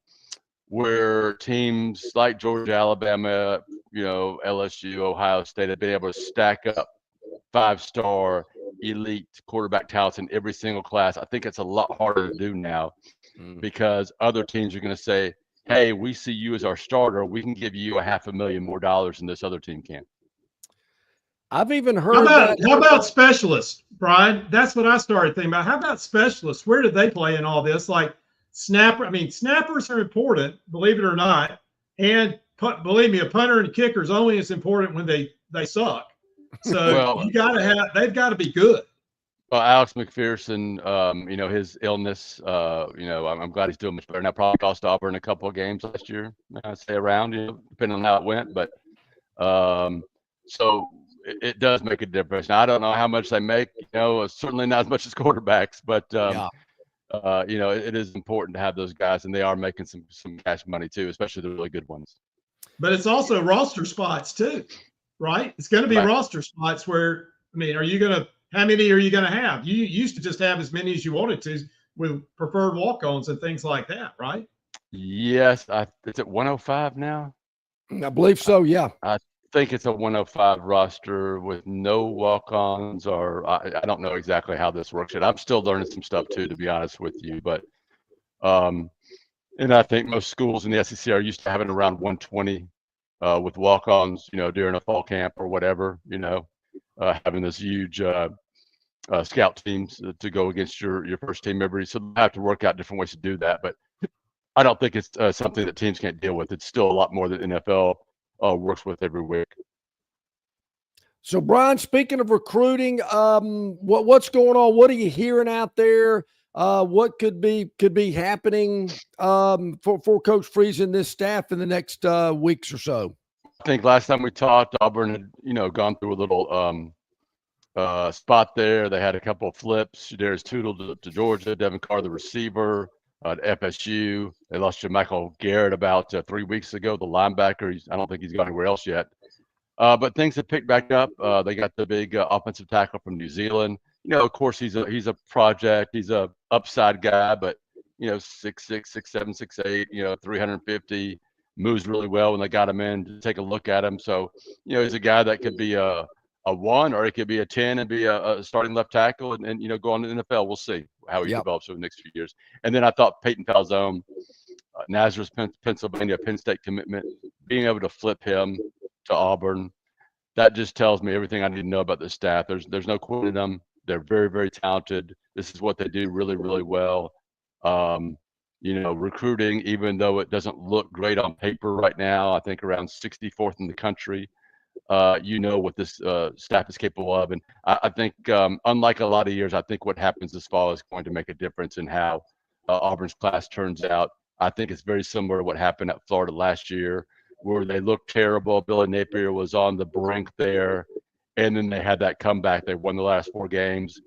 where teams like Georgia, Alabama, LSU, Ohio State have been able to stack up 5-star elite quarterback talents in every single class. I think it's a lot harder to do now because other teams are going to say, hey, we see you as our starter. We can give you $500,000 more than this other team can. I've even heard how about specialists, Brian? That's what I started thinking about. How about specialists? Where do they play in all this? Like snappers are important, believe it or not. And believe me, a punter and a kicker is only as important when they suck. So they've got to be good. Well, Alex McPherson, his illness, I'm glad he's doing much better now. Probably cost Auburn a couple of games last year. I'd say around, depending on how it went. But so it does make a difference. Now, I don't know how much they make, certainly not as much as quarterbacks, but it is important to have those guys, and they are making some cash money too, especially the really good ones. But it's also roster spots too, right? It's going to be roster spots where, how many are you going to have? You used to just have as many as you wanted to with preferred walk-ons and things like that, right? Yes. Is it 105 now? I believe so, yeah. I think it's a 105 roster with no walk-ons, or I don't know exactly how this works yet. I'm still learning some stuff too, to be honest with you. But and I think most schools in the SEC are used to having around 120 with walk-ons, during a fall camp or whatever, having this huge scout teams to go against your first team every. So they have to work out different ways to do that. But I don't think it's something that teams can't deal with. It's still a lot more than NFL works with every week. So, Brian, speaking of recruiting, what's going on? What are you hearing out there? What could be happening for Coach Freeze and this staff in the next weeks or so? I think last time we talked, Auburn had gone through a little spot there. They had a couple of flips. Darius Tootle to Georgia, Devin Carr, the receiver, at FSU. They lost to Michael Garrett about 3 weeks ago, the linebacker. I don't think he's gone anywhere else yet. But things have picked back up. They got the big offensive tackle from New Zealand. Of course, he's a project. He's a upside guy, but 6'6", 6'7", 6'8", 350. Moves really well when they got him in to take a look at him. So, he's a guy that could be a 1, or he could be a 10 and be a starting left tackle and go on to the NFL. We'll see how he develops over the next few years. And then I thought Peyton Falzone, Nazareth, Pennsylvania, Penn State commitment, being able to flip him to Auburn, that just tells me everything I need to know about this staff. There's no quitting them. They're very, very talented. This is what they do really, really well. Recruiting, even though it doesn't look great on paper right now, I think around 64th in the country, what this staff is capable of. And I think, unlike a lot of years, I think what happens this fall is going to make a difference in how Auburn's class turns out. I think it's very similar to what happened at Florida last year, where they looked terrible. Billy Napier was on the brink there, and then they had that comeback. They won the last 4 games.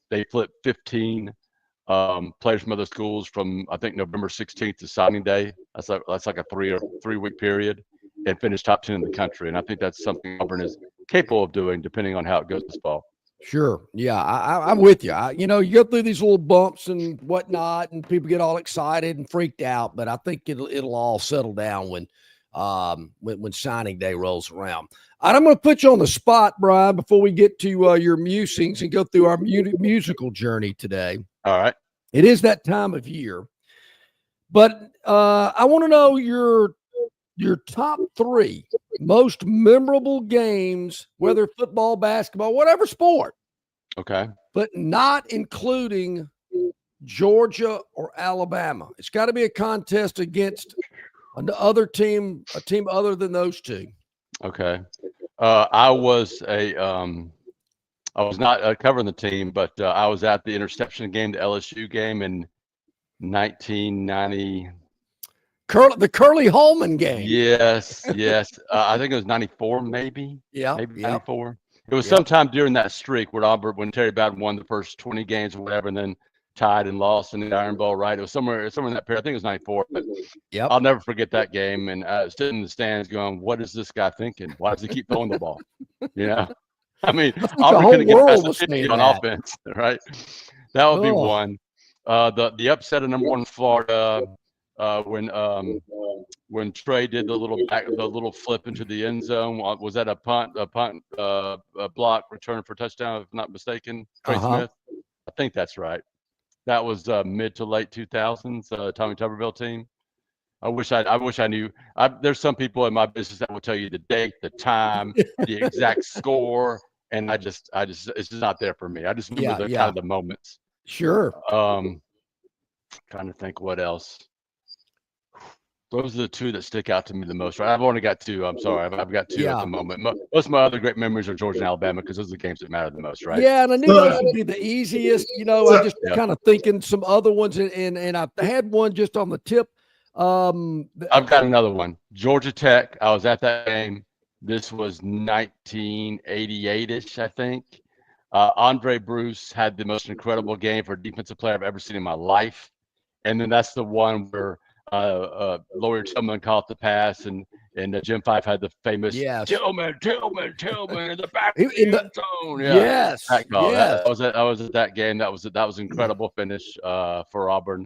They flipped 15 players from other schools from, I think, November 16th to signing day. That's like a 3-week period, and finished top 10 in the country. And I think that's something Auburn is capable of doing, depending on how it goes this fall. Sure. Yeah, I'm with you. You go through these little bumps and whatnot, and people get all excited and freaked out, but I think it'll all settle down when signing day rolls around. And I'm going to put you on the spot, Brian, before we get to your musings and go through our musical journey today. All right. It is that time of year, but I want to know your top 3 most memorable games, whether football, basketball, whatever sport. Okay. But not including Georgia or Alabama. It's got to be a contest against a team other than those 2. Okay. I was not covering the team, but I was at the interception game, the LSU game in 1990. The Curly Holman game. Yes. I think it was 94, maybe. Yeah. Maybe 94. It was sometime during that streak where Auburn, when Terry Bowden won the first 20 games or whatever, and then tied and lost in the Iron Bowl, right? It was somewhere in that period. I think it was 94. But I'll never forget that game. And I was sitting in the stands going, what is this guy thinking? Why does he keep throwing the ball? I mean, Auburn couldn't get past the 50 on offense, right? That would be one. The upset of #1 Florida when Trey did the little flip into the end zone. Was that a punt block return for touchdown, if I'm not mistaken? Trey Smith. I think that's right. That was mid to late 2000s. Tommy Tuberville team. I wish I knew. There's some people in my business that will tell you the date, the time, the exact score, and it's just not there for me. I just remember kind of the moments. Sure. Trying to think what else. Those are the two that stick out to me the most. Right? I've only got two. I'm sorry. I've got two at the moment. Most of my other great memories are Georgia and Alabama because those are the games that matter the most, right? Yeah, and I knew those would be the easiest. You know, I'm just kind of thinking some other ones, and I had one just on the tip. I've got another one. Georgia Tech. I was at that game. This was 1988-ish, I think. Andre Bruce had the most incredible game for a defensive player I've ever seen in my life. And then that's the one where Lawyer Tillman caught the pass, and Jim Fife had the famous Tillman in the back of the end zone. Yeah. Yes. I was at that game. That was an incredible finish for Auburn.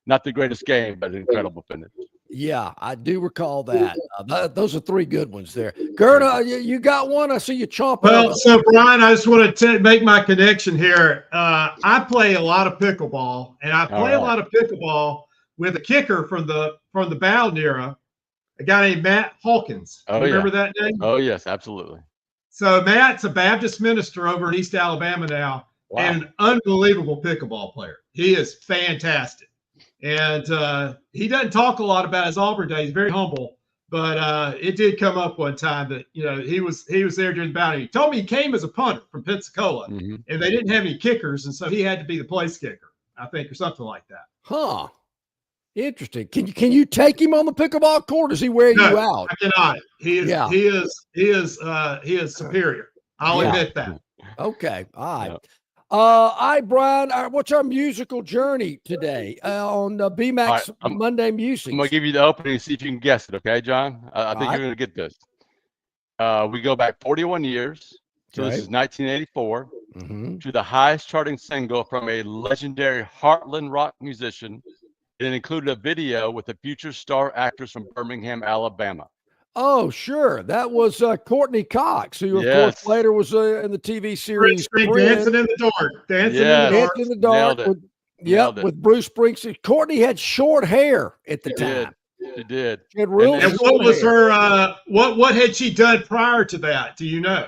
Not the greatest game, but an incredible finish. Yeah, I do recall that. Those are three good ones there. Gerda, you got one? I see you chomping. Well, so Brian, I just want to make my connection here. I play a lot of pickleball, and I play a lot of pickleball with a kicker from the Bowden era, a guy named Matt Hawkins. Remember that name? Oh, yes, absolutely. So Matt's a Baptist minister over in East Alabama now, and an unbelievable pickleball player. He is fantastic. And he doesn't talk a lot about his Auburn days. Very humble, but it did come up one time that he was there during the bout. He told me he came as a punter from Pensacola, and they didn't have any kickers, and so he had to be the place kicker, I think, or something like that. Huh? Interesting. Can you take him on the pickleball court? Or does he wear you out? I cannot. He is superior. I'll admit that. Okay. All right. All right, Brian, what's our musical journey today on BMAX Monday Music? I'm going to give you the opening and see if you can guess it, okay, John? I think you're going to get this. We go back 41 years, so this is 1984, to the highest charting single from a legendary Heartland rock musician. It included a video with a future star actress from Birmingham, Alabama. Oh, sure. That was Courtney Cox, who, of course, later was in the TV series Dancing in the Dark. Dancing in the Dark. With Bruce Springsteen. Courtney had short hair at the time. She did. She had real and what was her? What had she done prior to that? Do you know?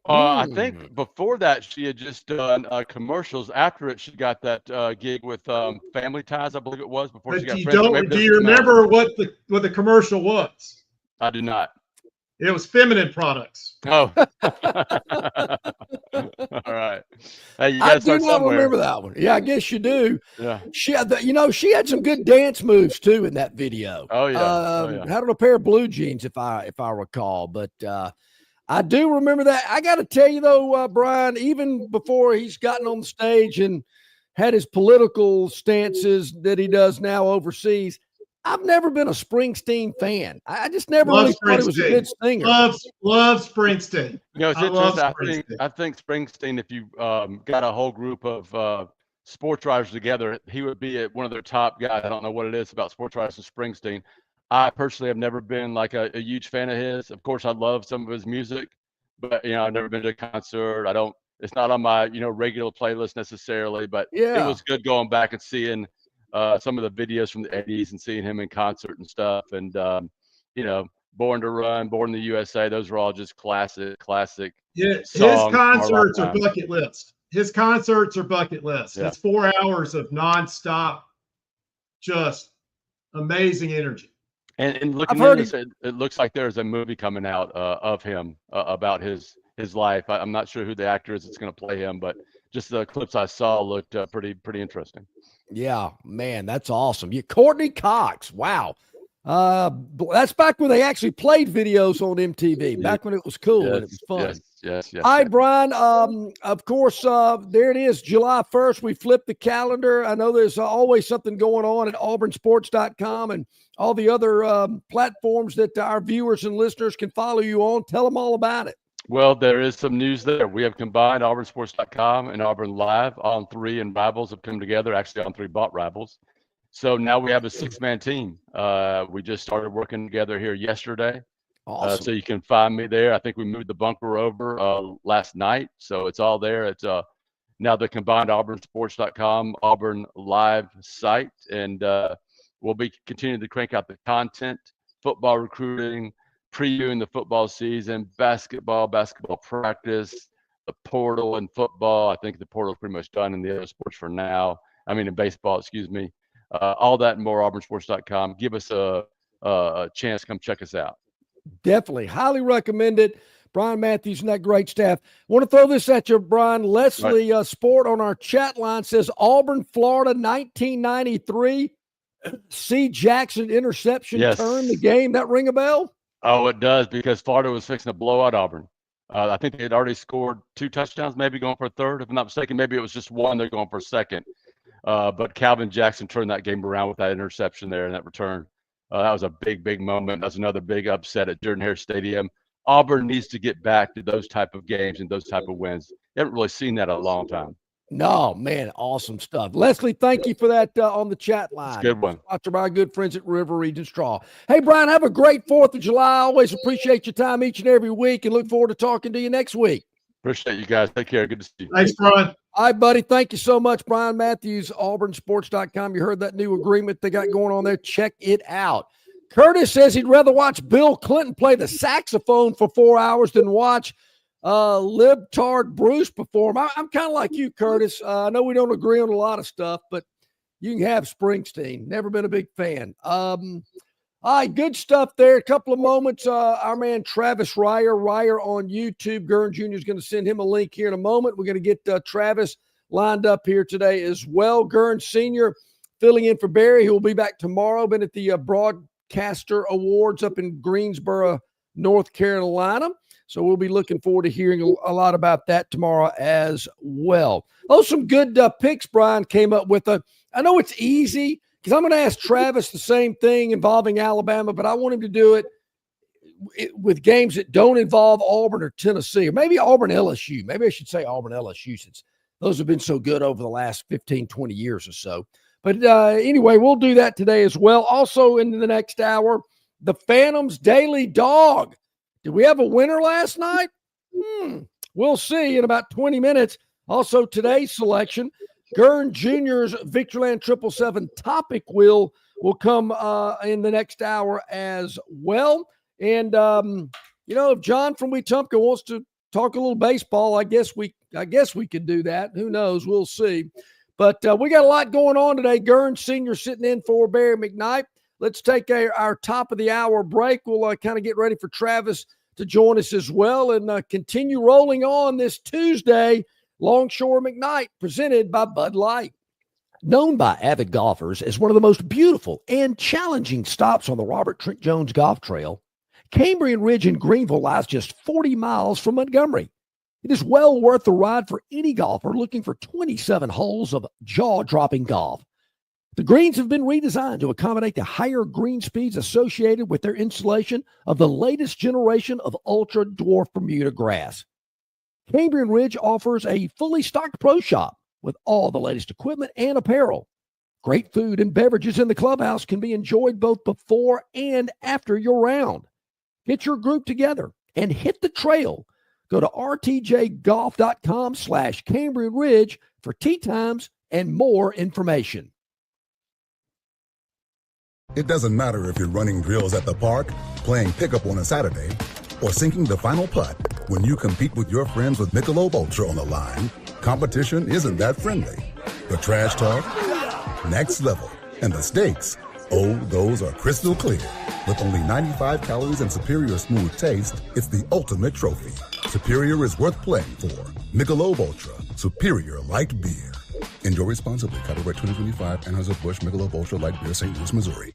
I think before that she had just done commercials. After it, she got that gig with Family Ties, I believe it was. Before she got do you remember what the commercial was? I do not. It was feminine products. Oh. All right. Hey, I do not remember that one. Yeah, I guess you do. Yeah. She had some good dance moves too in that video. Oh yeah. Had on a pair of blue jeans if I recall, but I do remember that. I got to tell you though, Brian, even before he's gotten on the stage and had his political stances that he does now overseas, I've never been a Springsteen fan. I just never really thought he was a good singer. Love Springsteen. It's interesting. I think Springsteen, if you got a whole group of sports writers together, he would be one of their top guys. I don't know what it is about sports writers and Springsteen. I personally have never been like a huge fan of his. Of course, I love some of his music, but I've never been to a concert. It's not on my regular playlist necessarily, but it was good going back and seeing some of the videos from the 80s and seeing him in concert and stuff. And, Born to Run, Born in the USA, those are all just classic. Yeah, his concerts are bucket list. His concerts are bucket list. Yeah. It's 4 hours of nonstop, just amazing energy. And looking at this, it looks like there's a movie coming out of him about his life. I'm not sure who the actor is that's going to play him, but just the clips I saw looked pretty interesting. Yeah, man, that's awesome. Courtney Cox. Wow. That's back when they actually played videos on MTV, back when it was cool and it was fun. Yes. All right, Brian, of course, there it is, July 1st. We flipped the calendar. I know there's always something going on at auburnsports.com and all the other platforms that our viewers and listeners can follow you on. Tell them all about it. Well, there is some news there. We have combined auburnsports.com and Auburn Live. On 3 and Rivals have come together. Actually, On 3 bought Rivals. So now we have a 6-man team. We just started working together here yesterday. Awesome. So you can find me there. I think we moved the bunker over last night. So it's all there. It's now the combined auburnsports.com, Auburn Live site. And we'll be continuing to crank out the content, football recruiting, previewing the football season, basketball practice, the portal and football. I think the portal is pretty much done in the other sports for now. I mean, in baseball, excuse me. All that and more, auburnsports.com. Give us a chance to come check us out. Definitely. Highly recommend it. Brian Matthews and that great staff. I want to throw this at you, Brian. Leslie Sport on our chat line says Auburn, Florida, 1993. C. Jackson interception turned the game. That ring a bell? Oh, it does, because Florida was fixing to blow out Auburn. I think they had already scored 2 touchdowns, maybe going for a third. If I'm not mistaken, maybe it was just one. They're going for a second. But Calvin Jackson turned that game around with that interception there and that return. That was a big, big moment. That's another big upset at Jordan-Hare Stadium. Auburn needs to get back to those type of games and those type of wins. They haven't really seen that in a long time. No, man, awesome stuff. Leslie, thank you for that on the chat line. Good one. Sponsored by our good friends at River Region Straw. Hey, Brian, have a great 4th of July. I always appreciate your time each and every week and look forward to talking to you next week. Appreciate you guys. Take care. Good to see you. Thanks, Brian. All right, buddy. Thank you so much, Brian Matthews, auburnsports.com. You heard that new agreement they got going on there. Check it out. Curtis says he'd rather watch Bill Clinton play the saxophone for 4 hours than watch libtard Bruce perform. I'm kind of like you, Curtis. I know we don't agree on a lot of stuff, but you can have Springsteen. Never been a big fan. All right, good stuff there. A couple of moments. Our man Travis Ryer on YouTube. Gurn Jr. is going to send him a link here in a moment. We're going to get Travis lined up here today as well. Gurn Sr. filling in for Barry, who will be back tomorrow. Been at the Broadcaster Awards up in Greensboro, North Carolina. So we'll be looking forward to hearing a lot about that tomorrow as well. Oh, some good picks Brian came up with. I know it's easy because I'm going to ask Travis the same thing involving Alabama, but I want him to do it with games that don't involve Auburn or Tennessee, or maybe Auburn LSU. Maybe I should say Auburn LSU, since those have been so good over the last 15, 20 years or so. But anyway, we'll do that today as well. Also in the next hour, the Phantoms Daily Dog. Did we have a winner last night? We'll see in about 20 minutes. Also, today's selection, Gurn Jr.'s Victoryland 777 Topic Wheel will come in the next hour as well. And, if John from Wetumpka wants to talk a little baseball, I guess we could do that. Who knows? We'll see. But we got a lot going on today. Gurn Sr. sitting in for Barry McKnight. Let's take our top of the hour break. We'll kind of get ready for Travis to join us as well and continue rolling on this Tuesday. Longshore McKnight, presented by Bud Light. Known by avid golfers as one of the most beautiful and challenging stops on the Robert Trent Jones Golf Trail, Cambrian Ridge in Greenville lies just 40 miles from Montgomery. It is well worth the ride for any golfer looking for 27 holes of jaw-dropping golf. The greens have been redesigned to accommodate the higher green speeds associated with their installation of the latest generation of ultra-dwarf Bermuda grass. Cambrian Ridge offers a fully stocked pro shop with all the latest equipment and apparel. Great food and beverages in the clubhouse can be enjoyed both before and after your round. Get your group together and hit the trail. Go to rtjgolf.com/Cambrian Ridge for tee times and more information. It doesn't matter if you're running drills at the park, playing pickup on a Saturday, or sinking the final putt. When you compete with your friends with Michelob Ultra on the line, competition isn't that friendly. The trash talk, next level, and the stakes, oh, those are crystal clear. With only 95 calories and superior smooth taste, it's the ultimate trophy. Superior is worth playing for. Michelob Ultra, superior light beer. Enjoy responsibly. Copyright 2025, Anheuser-Busch Michelob Ultra Light Beer, St. Louis, Missouri.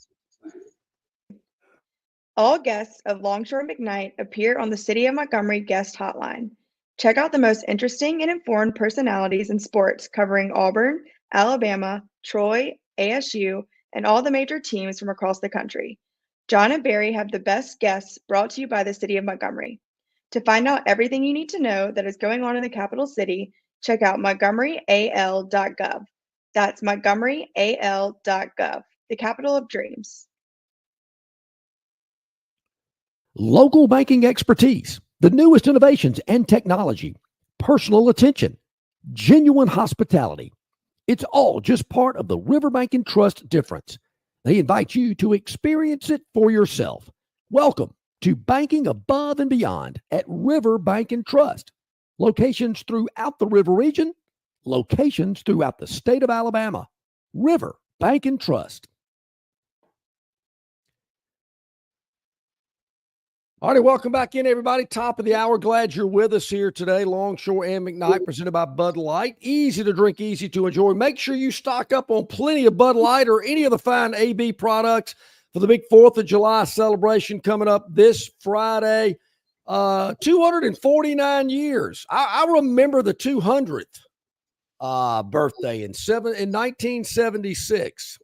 All guests of Longshore McKnight appear on the City of Montgomery guest hotline. Check out the most interesting and informed personalities in sports covering Auburn, Alabama, Troy, ASU, and all the major teams from across the country. John and Barry have the best guests brought to you by the City of Montgomery. To find out everything you need to know that is going on in the capital city, check out montgomeryal.gov. That's montgomeryal.gov, the capital of dreams. Local banking expertise, the newest innovations and technology, personal attention, genuine hospitality. It's all just part of the Riverbank and Trust difference. They invite you to experience it for yourself. Welcome to banking above and beyond at Riverbank and Trust. Locations throughout the river region, locations throughout the state of Alabama. Riverbank and Trust. All right, welcome back in, everybody. Top of the hour. Glad you're with us here today. Longshore and McKnight, presented by Bud Light. Easy to drink, easy to enjoy. Make sure you stock up on plenty of Bud Light or any of the fine AB products for the big 4th of July celebration coming up this Friday. 249 years. I remember the 200th birthday in 1976.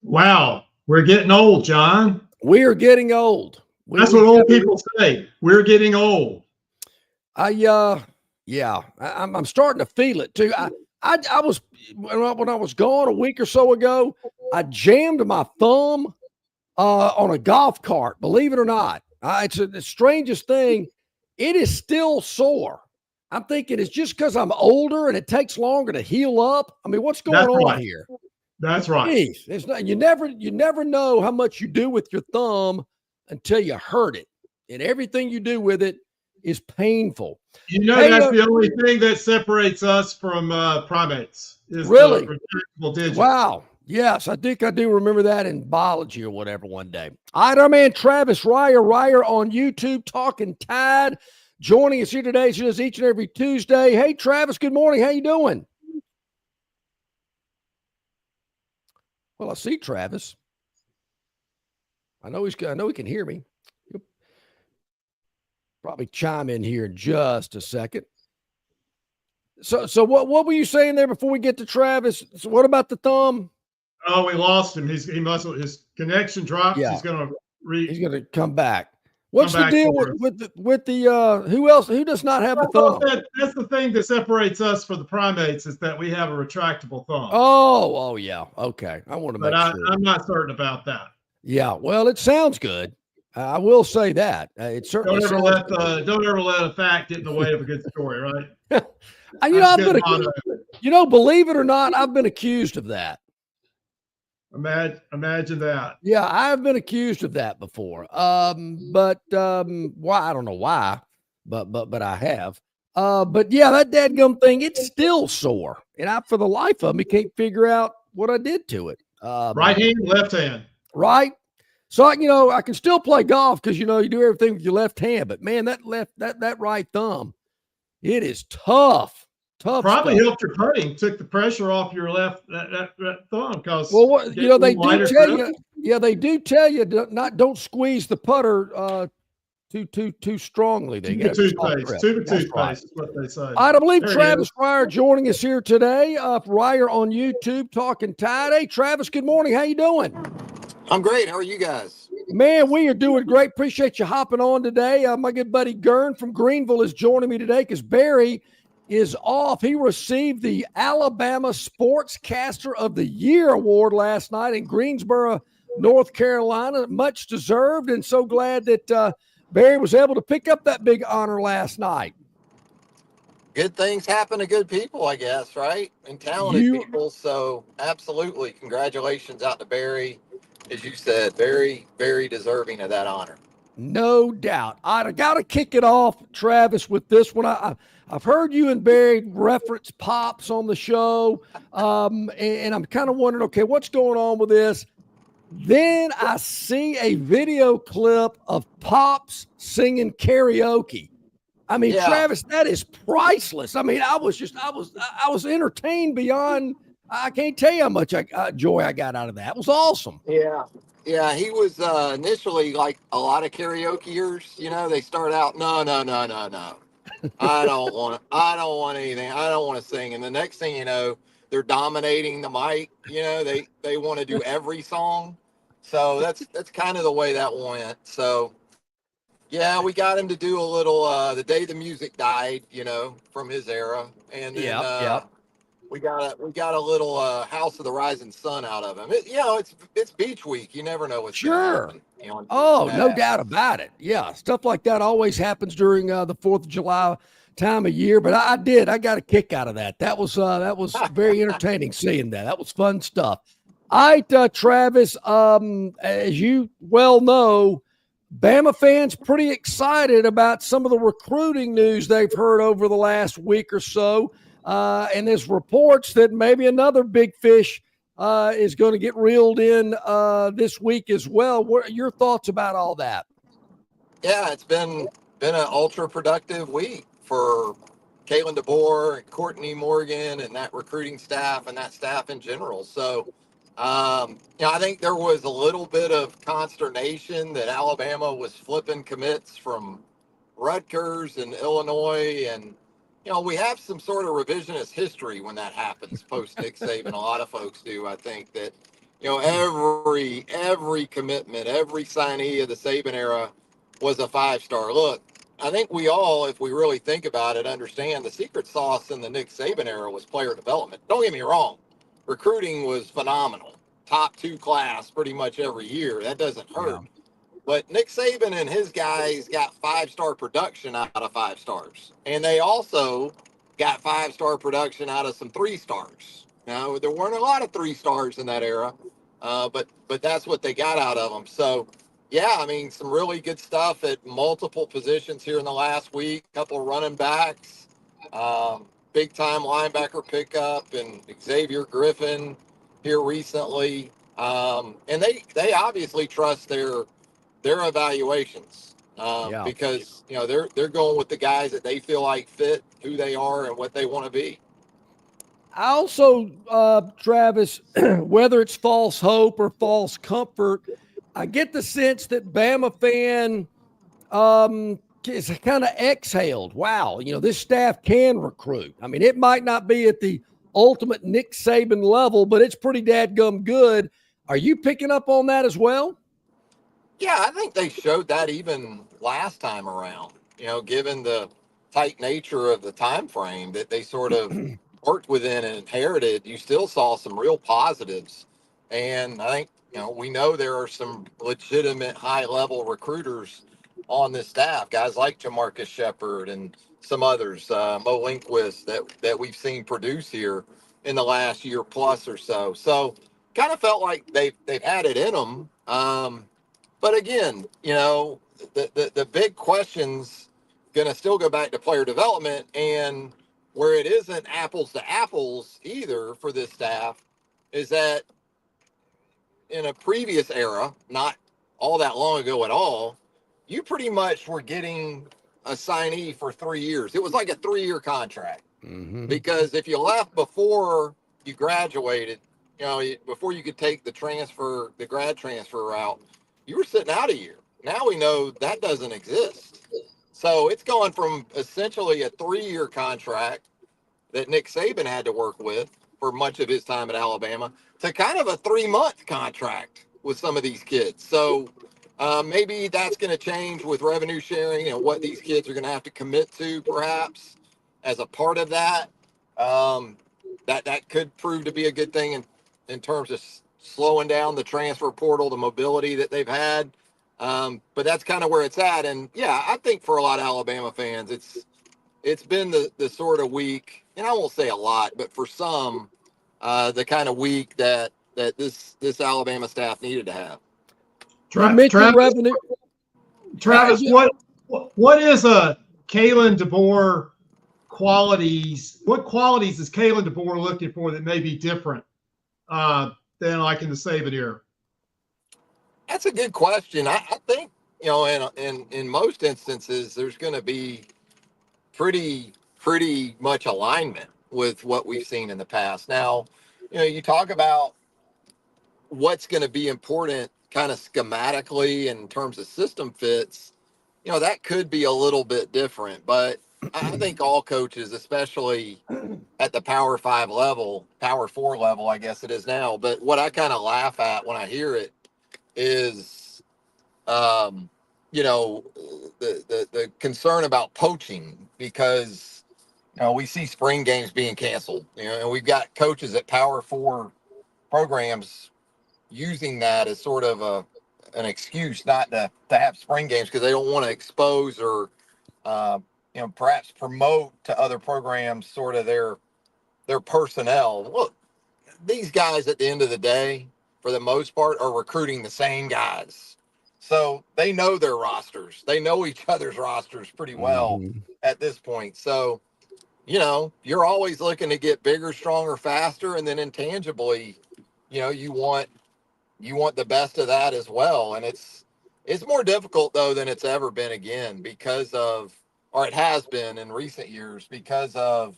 Wow, we're getting old, John. We are getting old. That's what old people say. We're getting old. I'm starting to feel it too. I was when I was gone a week or so ago, I jammed my thumb on a golf cart. Believe it or not, it's the strangest thing. It is still sore. I'm thinking it's just because I'm older and it takes longer to heal up. I mean, what's going on here? That's right. Jeez, it's not, you never know how much you do with your thumb until you hurt it, and everything you do with it is painful. You know, that's the only thing that separates us from primates. Is really? The retractable digits. Wow. Yes, I think I do remember that in biology or whatever one day. All right, our man Travis Ryer on YouTube, Talking Tide, joining us here today. She does each and every Tuesday. Hey, Travis, good morning. How you doing? Well, I see Travis. I know he can hear me. He'll probably chime in here in just a second. So what were you saying there before we get to Travis? So what about the thumb? Oh, we lost him. His connection dropped. Yeah. He's gonna come back. What's the deal with the who else? Who does not have the thumb? That's the thing that separates us from the primates, is that we have a retractable thumb. Oh yeah. Okay. I want to make sure. I'm not certain about that. Yeah. Well, it sounds good. I will say that. It certainly don't ever let a fact get in the way of a good story, right? Believe it or not, I've been accused of that. Imagine that. Yeah, I've been accused of that before. Why? I don't know why, but I have. But yeah, that dadgum thing, it's still sore, and I, for the life of me, can't figure out what I did to it. Right hand, left hand. Right. So I can still play golf because you do everything with your left hand, but man, that right thumb, it is tough. Probably helped your putting, took the pressure off your left that thumb. Because they do tell you. Yeah, they do tell you don't squeeze the putter too strongly. They get toothpaste is what they say. I believe Travis Ryer joining us here today. Ryer on YouTube, Talking Tide. Hey, Travis, good morning. How you doing? I'm great. How are you guys? Man, we are doing great. Appreciate you hopping on today. My good buddy Gern from Greenville is joining me today because Barry is off. He received the Alabama Sportscaster of the Year award last night in Greensboro, North Carolina. Much deserved, and so glad that Barry was able to pick up that big honor last night. Good things happen to good people, I guess, right? And talented people. So absolutely. Congratulations out to Barry. As you said, very, very deserving of that honor. No doubt. I got to kick it off, Travis, with this one. I've heard you and Barry reference Pops on the show, and I'm kind of wondering, okay, what's going on with this? Then I see a video clip of Pops singing karaoke. I mean, yeah. Travis, that is priceless. I mean, I was entertained beyond. I can't tell you how much joy I got out of that. It was awesome. Yeah. Yeah, he was initially like a lot of karaokeers, they start out, no. I don't want anything. I don't want to sing. And the next thing you know, they're dominating the mic. They want to do every song. So that's kind of the way that went. So Yeah, we got him to do a little the day the music died, from his era, and then we got a little House of the Rising Sun out of him. It's beach week. You never know what's going to Sure. happen. Oh, no doubt about it. Yeah, stuff like that always happens during the 4th of July time of year. But I got a kick out of that. That was very entertaining seeing that. That was fun stuff. All right, Travis. As you well know, Bama fans pretty excited about some of the recruiting news they've heard over the last week or so. And there's reports that maybe another big fish is going to get reeled in this week as well. What are your thoughts about all that? Yeah, it's been an ultra productive week for Kalen DeBoer and Courtney Morgan and that recruiting staff and that staff in general. So, I think there was a little bit of consternation that Alabama was flipping commits from Rutgers and Illinois. And, we have some sort of revisionist history when that happens post Nick Saban. A lot of folks do. I think that, every commitment, every signee of the Saban era was a 5-star. Look, I think we all, if we really think about it, understand the secret sauce in the Nick Saban era was player development. Don't get me wrong. Recruiting was phenomenal. Top 2 class pretty much every year. That doesn't hurt. Yeah. But Nick Saban and his guys got 5-star production out of 5 stars. And they also got 5-star production out of some 3 stars. Now, there weren't a lot of 3 stars in that era, but that's what they got out of them. So, yeah, I mean, some really good stuff at multiple positions here in the last week. A couple of running backs, big-time linebacker pickup, and Xavier Griffin here recently. And they obviously trust their evaluations because, they're going with the guys that they feel like fit who they are and what they want to be. I also, Travis, whether it's false hope or false comfort, I get the sense that Bama fan is kind of exhaled. Wow, this staff can recruit. I mean, it might not be at the ultimate Nick Saban level, but it's pretty dadgum good. Are you picking up on that as well? Yeah, I think they showed that even last time around, given the tight nature of the time frame that they sort of worked within and inherited. You still saw some real positives. And I think, we know there are some legitimate high-level recruiters on this staff, guys like Jamarcus Shepard and some others, Mo Lindquist, that we've seen produce here in the last year plus or so. So kind of felt like they've had it in them. But again, the big question's going to still go back to player development, and where it isn't apples to apples either for this staff is that in a previous era, not all that long ago at all, you pretty much were getting a signee for 3 years. It was like a 3-year contract because if you left before you graduated, before you could take the grad transfer route, you were sitting out a year. Now we know that doesn't exist. So it's going from essentially a 3-year contract that Nick Saban had to work with for much of his time at Alabama to kind of a 3-month contract with some of these kids. So maybe that's going to change with revenue sharing and what these kids are going to have to commit to perhaps as a part of that. That could prove to be a good thing in terms of slowing down the transfer portal, the mobility that they've had. But that's kind of where it's at. And yeah, I think for a lot of Alabama fans, it's been the sort of week, and I won't say a lot, but for some, the kind of week that this Alabama staff needed to have. Travis, what is a Kalen DeBoer qualities? What qualities is Kalen DeBoer looking for that may be different than like in the Saban era? That's a good question. I think, in most instances, there's going to be pretty much alignment with what we've seen in the past. Now, you talk about what's going to be important kind of schematically in terms of system fits, that could be a little bit different. But I think all coaches, especially at the Power 5 level, Power 4 level, I guess it is now. But what I kind of laugh at when I hear it is, the concern about poaching, because we see spring games being canceled, and we've got coaches at Power 4 programs using that as sort of an excuse not to have spring games, because they don't want to expose or perhaps promote to other programs sort of their personnel. Look, these guys at the end of the day, for the most part, are recruiting the same guys. So they know their rosters. They know each other's rosters pretty well at this point. So, you're always looking to get bigger, stronger, faster. And then intangibly, you want the best of that as well. And it's more difficult, though, than it's ever been again, or it has been in recent years, because of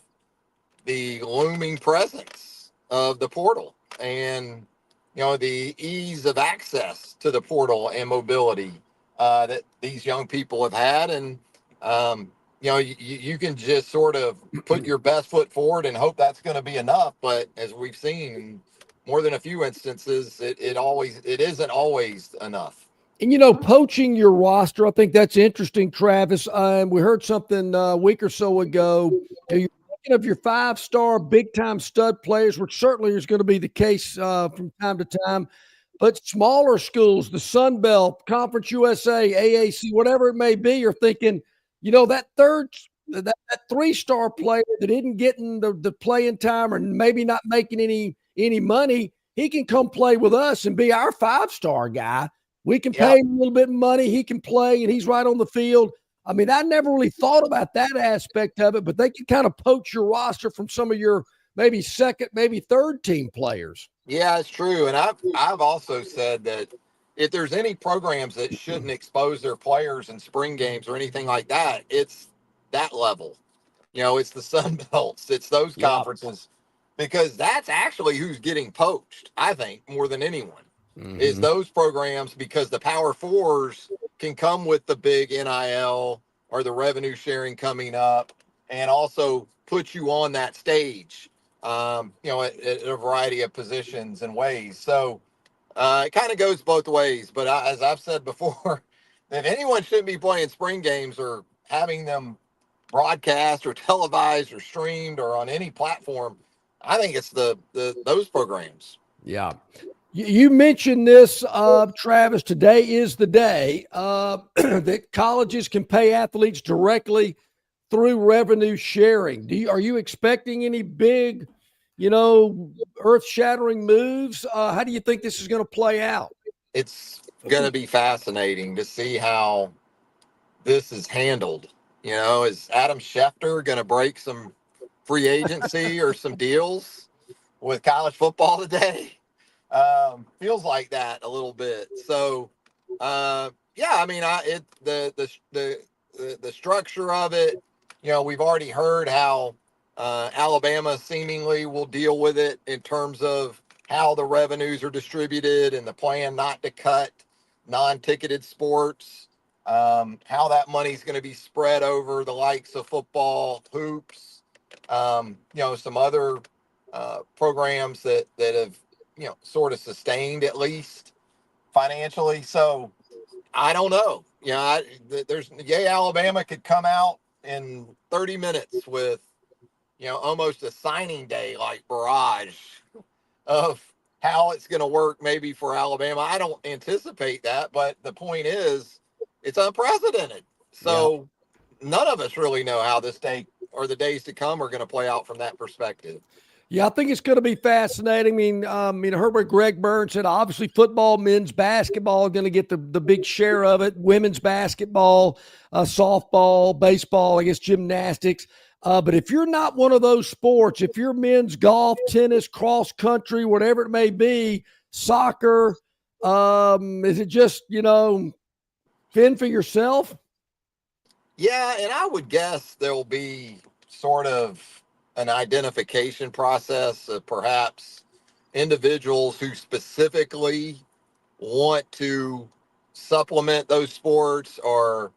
the looming presence of the portal and, the ease of access to the portal and mobility that these young people have had. And, you can just sort of put your best foot forward and hope that's going to be enough. But as we've seen in more than a few instances, it isn't always enough. And, poaching your roster, I think that's interesting, Travis. We heard something a week or so ago. You're thinking of your 5-star big-time stud players, which certainly is going to be the case from time to time. But smaller schools, the Sun Belt, Conference USA, AAC, whatever it may be, you're thinking, that that 3-star player that isn't getting the playing time or maybe not making any money, he can come play with us and be our 5-star guy. We can pay him a little bit of money. He can play, and he's right on the field. I mean, I never really thought about that aspect of it, but they can kind of poach your roster from some of your maybe second, maybe third team players. Yeah, it's true. And I've also said that if there's any programs that shouldn't expose their players in spring games or anything like that, it's that level. It's the Sun Belts. It's those conferences, because that's actually who's getting poached, I think, more than anyone. Is those programs, because the Power 4s can come with the big NIL or the revenue sharing coming up, and also put you on that stage, at a variety of positions and ways. So it kind of goes both ways. But as I've said before, if anyone shouldn't be playing spring games or having them broadcast or televised or streamed or on any platform, I think it's those programs. Yeah. You mentioned this, Travis. Today is the day that colleges can pay athletes directly through revenue sharing. Are you expecting any big, earth-shattering moves? How do you think this is going to play out? It's going to be fascinating to see how this is handled. Is Adam Schefter going to break some free agency or some deals with college football today? Feels like that a little bit. So, the structure of it, we've already heard how Alabama seemingly will deal with it in terms of how the revenues are distributed and the plan not to cut non-ticketed sports, how that money's going to be spread over the likes of football, hoops, some other programs that have sort of sustained at least financially. So I don't know. Alabama could come out in 30 minutes with, almost a signing day like barrage of how it's going to work maybe for Alabama. I don't anticipate that, but the point is it's unprecedented. So none of us really know how this day or the days to come are going to play out from that perspective. Yeah, I think it's going to be fascinating. I mean, Herbert Greg Burns said obviously football, men's basketball are going to get the big share of it. Women's basketball, softball, baseball, I guess gymnastics. But if you're not one of those sports, if you're men's golf, tennis, cross country, whatever it may be, soccer, is it just, fend for yourself? Yeah, and I would guess there'll be sort of an identification process of perhaps individuals who specifically want to supplement those sports or,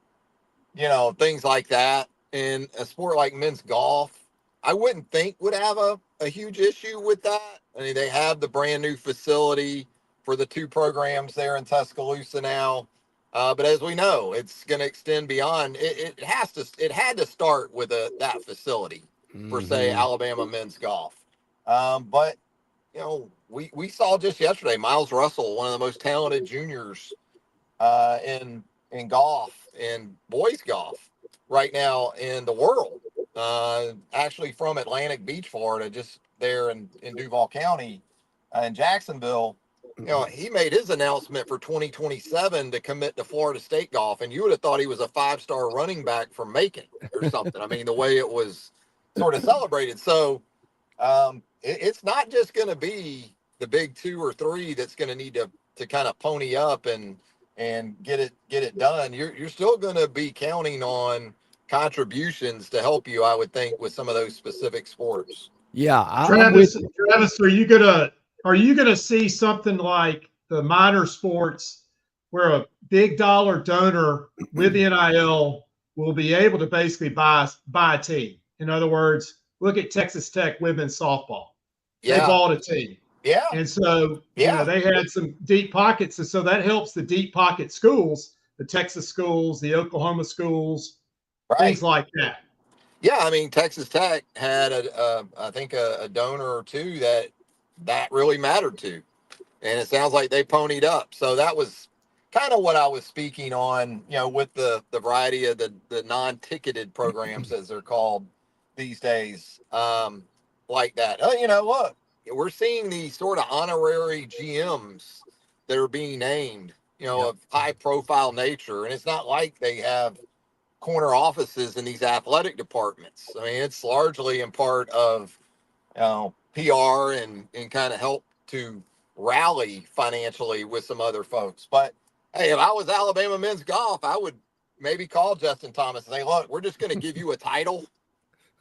things like that. In a sport like men's golf, I wouldn't think would have a huge issue with that. I mean, they have the brand new facility for the 2 programs there in Tuscaloosa now. But as we know, it's going to extend beyond. It had to start with that facility for, say, Alabama men's golf. But we saw just yesterday Miles Russell, one of the most talented juniors in golf, in boys golf right now in the world. Actually from Atlantic Beach, Florida, just there in Duval County, in Jacksonville. He made his announcement for 2027 to commit to Florida State golf, and you would have thought he was a 5-star running back from Macon or something. I mean, the way it was sort of celebrated. So it's not just going to be the big 2 or 3 that's going to need to kind of pony up and get it done. You're still going to be counting on contributions to help you, I would think, with some of those specific sports. Yeah, Travis, are you gonna see something like the minor sports where a big dollar donor with NIL will be able to basically buy a team? In other words, look at Texas Tech women's softball. They bought a team. Yeah. And so, they had some deep pockets. And so that helps the deep pocket schools, the Texas schools, the Oklahoma schools, things like that. Yeah, I mean, Texas Tech had I think a donor or two that really mattered to, and it sounds like they ponied up. So that was kind of what I was speaking on, with the variety of the non-ticketed programs, as they're called these days, like that. Look, we're seeing these sort of honorary GMs that are being named, of high-profile nature, and it's not like they have corner offices in these athletic departments. I mean, it's largely in part of PR and kind of help to rally financially with some other folks. But hey, if I was Alabama men's golf, I would maybe call Justin Thomas and say, look, we're just going to give you a title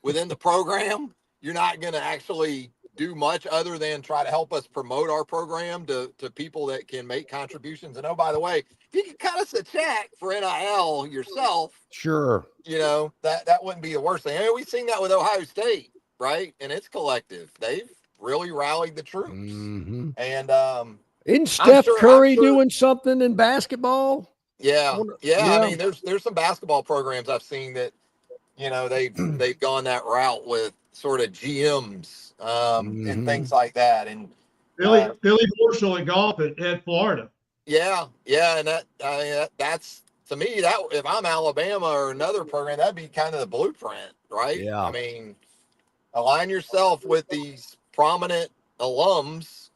within the program. You're not going to actually do much other than try to help us promote our program to people that can make contributions. And oh, by the way, if you can cut us a check for NIL yourself, sure, that wouldn't be the worst thing. I mean, we've seen that with Ohio State, right? And it's collective. They've really rallied the troops. And isn't Steph Curry doing something in basketball? Yeah. I mean, there's some basketball programs I've seen that they've gone that route with sort of GMs and things like that. And Billy Marshall at golf at Florida. Yeah, and that's, to me, that if I'm Alabama or another program, that'd be kind of the blueprint, right? Yeah. I mean, align yourself with these prominent alums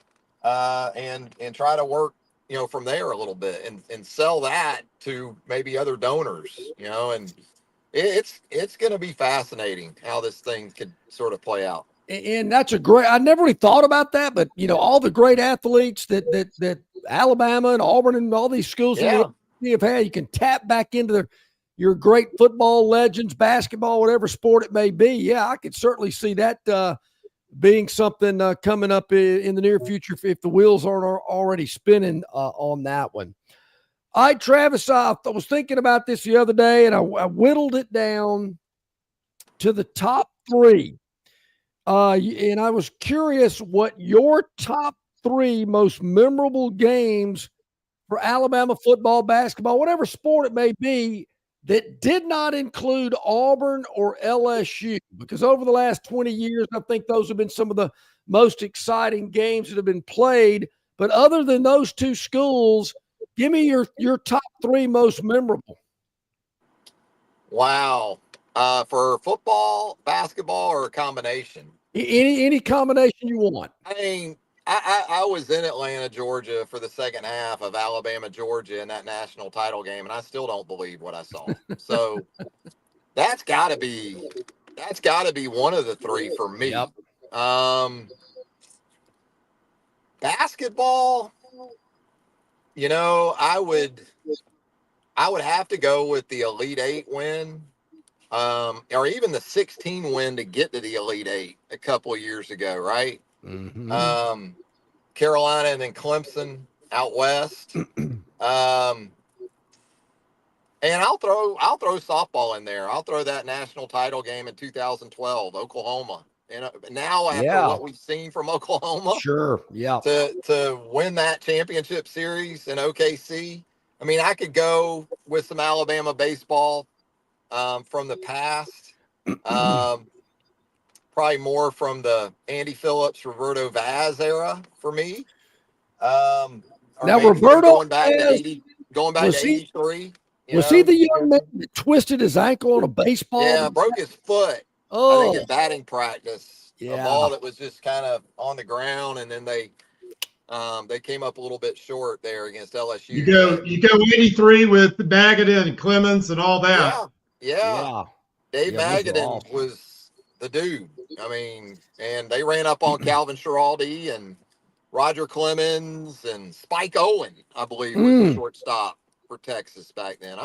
and try to work, from there a little bit and sell that to maybe other donors, and it's going to be fascinating how this thing could sort of play out. And that's I never really thought about that, but all the great athletes that Alabama and Auburn and all these schools have had, you can tap back into your great football legends, basketball, whatever sport it may be. Yeah, I could certainly see that being something coming up in the near future if the wheels aren't already spinning on that one. All right, Travis, I was thinking about this the other day, and I whittled it down to the top 3. And I was curious what your top 3 most memorable games for Alabama football, basketball, whatever sport it may be, that did not include Auburn or LSU, because over the last 20 years, I think those have been some of the most exciting games that have been played. But other than those 2 schools, give me your top 3 most memorable. Wow. For football, basketball, or a combination? Any combination you want. I mean, I was in Atlanta, Georgia for the second half of Alabama, Georgia in that national title game, and I still don't believe what I saw. So that's got to be one of the 3 for me. Yep. Basketball, I would have to go with the Elite 8 win. Or even the 16 win to get to the Elite 8 a couple of years ago, right? Carolina and then Clemson out west. And I'll throw softball in there. I'll throw that national title game in 2012, Oklahoma. And now after what we've seen from Oklahoma, sure, yeah, to win that championship series in OKC, I mean, I could go with some Alabama baseball from the past. Probably more from the Andy Phillips, Roberto Vaz era for me. Or now, maybe Roberto going back to Vaz, 83. Was he the young man that twisted his ankle on a baseball? Yeah, broke his foot. I think in batting practice. A ball that was just kind of on the ground, and then they came up a little bit short there against LSU. You go 83 with Baggett and Clemens and all that. Yeah. Dave Magadan was the dude. I mean, and they ran up on Calvin Schiraldi and Roger Clemens and Spike Owen, I believe, was the shortstop for Texas back then.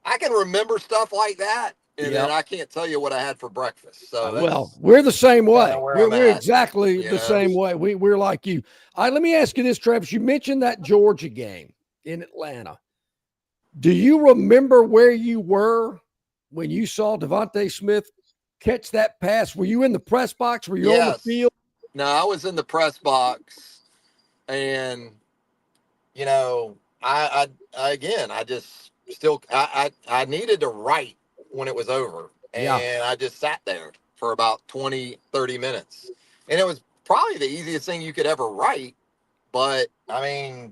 I can remember stuff like that, and then I can't tell you what I had for breakfast. So well, we're the same way. We're exactly the know? Same way. We're like you. All right, let me ask you this, Travis. You mentioned that Georgia game in Atlanta. Do you remember where you were when you saw Devontae Smith catch that pass? Were you in the press box? Were you on the field? No, I was in the press box, and you know, I needed to write when it was over, and I just sat there for about 20, 30 minutes, and it was probably the easiest thing you could ever write. But I mean,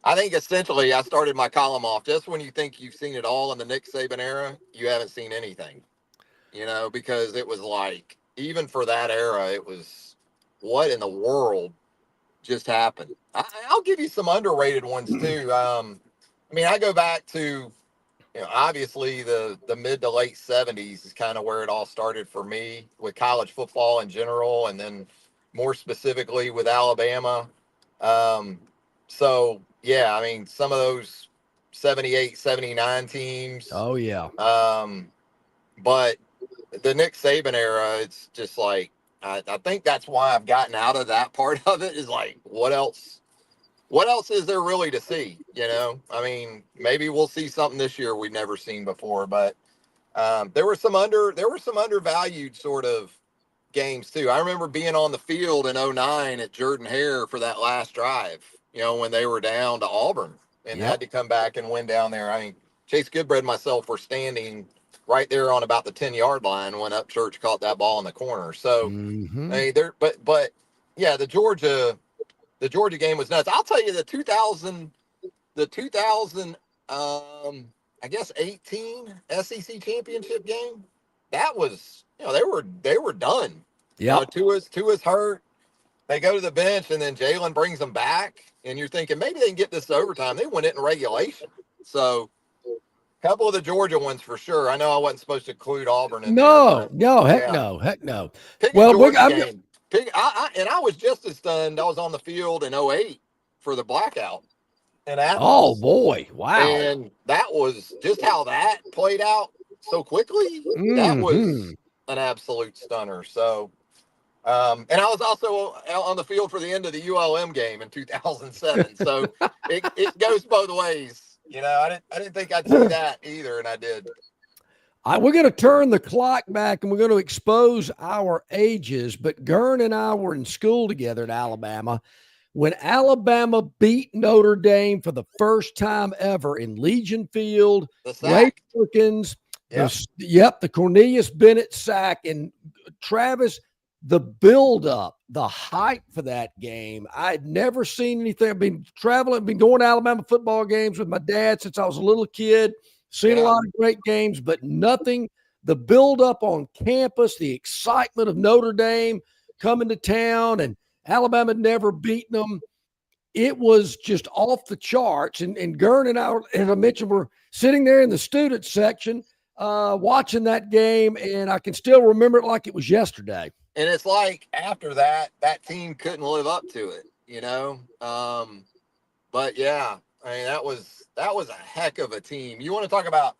I think essentially I started my column off just when you think you've seen it all in the Nick Saban era, you haven't seen anything, you know, because it was like, even for that era, it was, what in the world just happened? I'll give you some underrated ones too. I mean, I go back to, you know, obviously the mid to late 70s is kind of where it all started for me with college football in general, and then more specifically with Alabama. So yeah, I mean, some of those 78, 79 teams. Oh yeah. But the Nick Saban era, it's just like, I think that's why I've gotten out of that part of it, is like, what else is there really to see? You know, I mean, maybe we'll see something this year we've never seen before, but there were some undervalued sort of games too. I remember being on the field in 09 at Jordan-Hare for that last drive, you know, when they were down to Auburn and had to come back and win down there. I mean, Chase Goodbread and myself were standing right there on about the 10-yard line when Upchurch caught that ball in the corner. So, I mean, but yeah, the Georgia game was nuts. I'll tell you, the 2000, I guess 18 SEC championship game, that was, you know, they were done. Yeah. You know, Tua's hurt. They go to the bench, and then Jalen brings them back, and you're thinking maybe they can get this to overtime. They win it in regulation. So, a couple of the Georgia ones for sure. I know I wasn't supposed to include Auburn in there. Heck no. Well, game. And I was just as stunned. I was on the field in 08 for the blackout. Oh boy, wow! And that was just how that played out so quickly. That was an absolute stunner. So, and I was also on the field for the end of the ULM game in 2007. So it goes both ways. You know, I didn't think I'd see that either, and I did. We're going to turn the clock back, and we're going to expose our ages. But Gurn and I were in school together at Alabama when Alabama beat Notre Dame for the first time ever in Legion Field. Ray Perkins, the Cornelius Bennett sack. And Travis, the build-up, the hype for that game, I had never seen anything. I've been going to Alabama football games with my dad since I was a little kid, seen a lot of great games, but nothing. The build-up on campus, the excitement of Notre Dame coming to town, and Alabama had never beaten them. It was just off the charts. And Gurn and I, as I mentioned, were sitting there in the student section watching that game, and I can still remember it like it was yesterday. And it's like after that team couldn't live up to it, you know? But yeah, I mean, that was a heck of a team. You want to talk about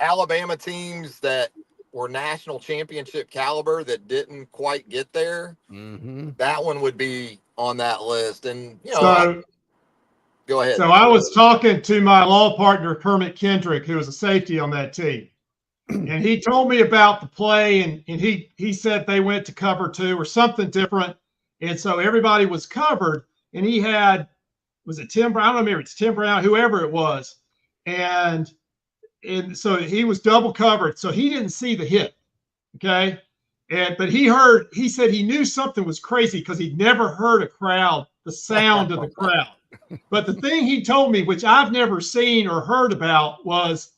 Alabama teams that were national championship caliber that didn't quite get there? That one would be on that list. And, you know, go ahead. So I was talking to my law partner, Kermit Kendrick, who was a safety on that team. And he told me about the play, and he said they went to cover 2 or something different. And so everybody was covered, and he had was it Tim Brown? I don't remember. It's Tim Brown, whoever it was. And so he was double covered. So he didn't see the hit. Okay. But he said he knew something was crazy because he'd never heard the sound of the crowd. But the thing he told me, which I've never seen or heard about, was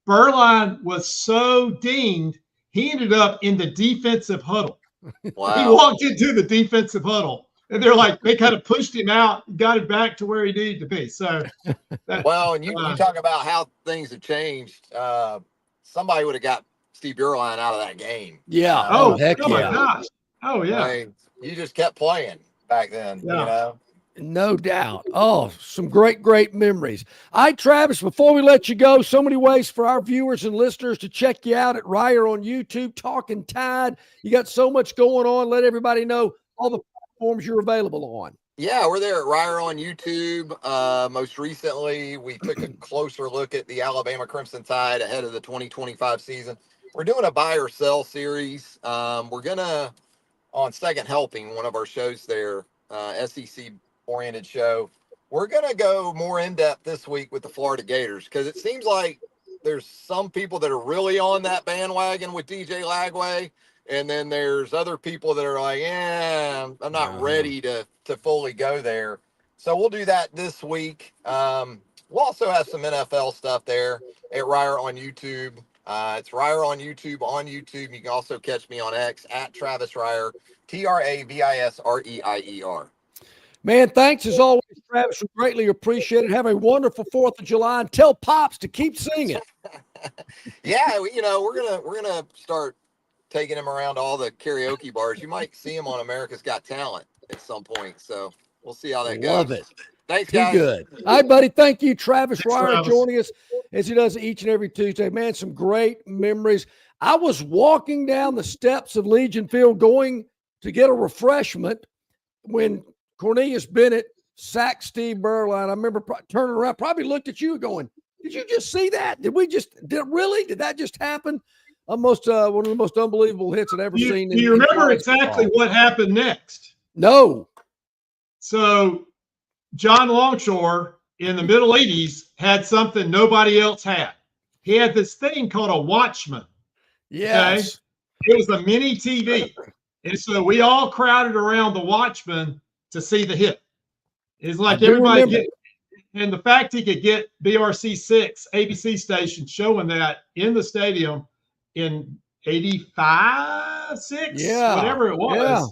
Berline was so dinged, he ended up in the defensive huddle. Wow. He walked into the defensive huddle, and they kind of pushed him out and got him back to where he needed to be. So, and you talk about how things have changed. Somebody would have got Steve Berline out of that game. Yeah. Heck yeah. My gosh. Oh yeah. I mean, you just kept playing back then. Yeah. You know. No doubt. Oh, some great memories. All right, Travis, before we let you go, so many ways for our viewers and listeners to check you out at Ryer on YouTube, Talking Tide. You got so much going on. Let everybody know all the platforms you're available on. Yeah, we're there at Ryer on YouTube. Most recently, we took a closer look at the Alabama Crimson Tide ahead of the 2025 season. We're doing a buy or sell series. We're going to, on Second Helping, one of our shows there, SEC oriented show, we're going to go more in depth this week with the Florida Gators, because it seems like there's some people that are really on that bandwagon with DJ Lagway, and then there's other people that are like, I'm not ready to fully go there. So we'll do that this week. We'll also have some NFL stuff there at Ryer on YouTube. It's Ryer on YouTube on YouTube. You can also catch me on X at Travis Ryer, TravisReier. Man, thanks as always, Travis. We greatly appreciate it. Have a wonderful 4th of July, and tell Pops to keep singing. Yeah, we're gonna start taking him around all the karaoke bars. You might see him on America's Got Talent at some point. So we'll see how that goes. Love it. Thanks, Too guys. good. All right, buddy. Thank you, Travis Ryer, Travis. joining us as he does each and every Tuesday. Man, some great memories. I was walking down the steps of Legion Field going to get a refreshment when Cornelius Bennett sacked Steve Berline. I remember turning around, probably looked at you going, did you just see that? Did that just happen? Almost one of the most unbelievable hits I've ever seen. Do you remember exactly what happened next? No. So John Longshore in the middle 80s had something nobody else had. He had this thing called a Watchman. Yes. Okay? It was a mini TV. And so we all crowded around the Watchman to see the hit. It's like everybody and the fact he could get BRC6 ABC station showing that in the stadium in 85, 6, whatever it was. Yeah.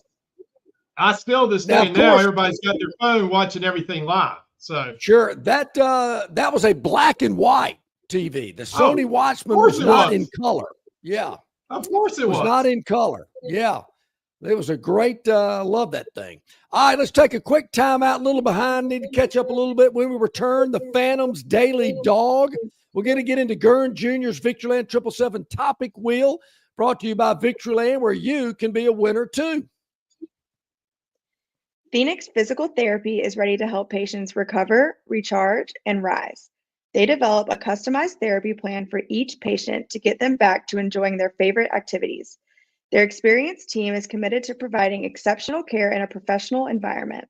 I still this day now everybody's got their phone watching everything live. So sure, that was a black and white TV. The Sony Watchman was not in color. Yeah. Of course it was not in color. Yeah. It was a great, love that thing. All right, let's take a quick time out, a little behind, need to catch up a little bit. When we return, the Phantoms Daily Dog. We're going to get into Gurn Jr.'s Victoryland 777 Topic Wheel, brought to you by Victoryland, where you can be a winner too. Phoenix Physical Therapy is ready to help patients recover, recharge, and rise. They develop a customized therapy plan for each patient to get them back to enjoying their favorite activities. Their experienced team is committed to providing exceptional care in a professional environment.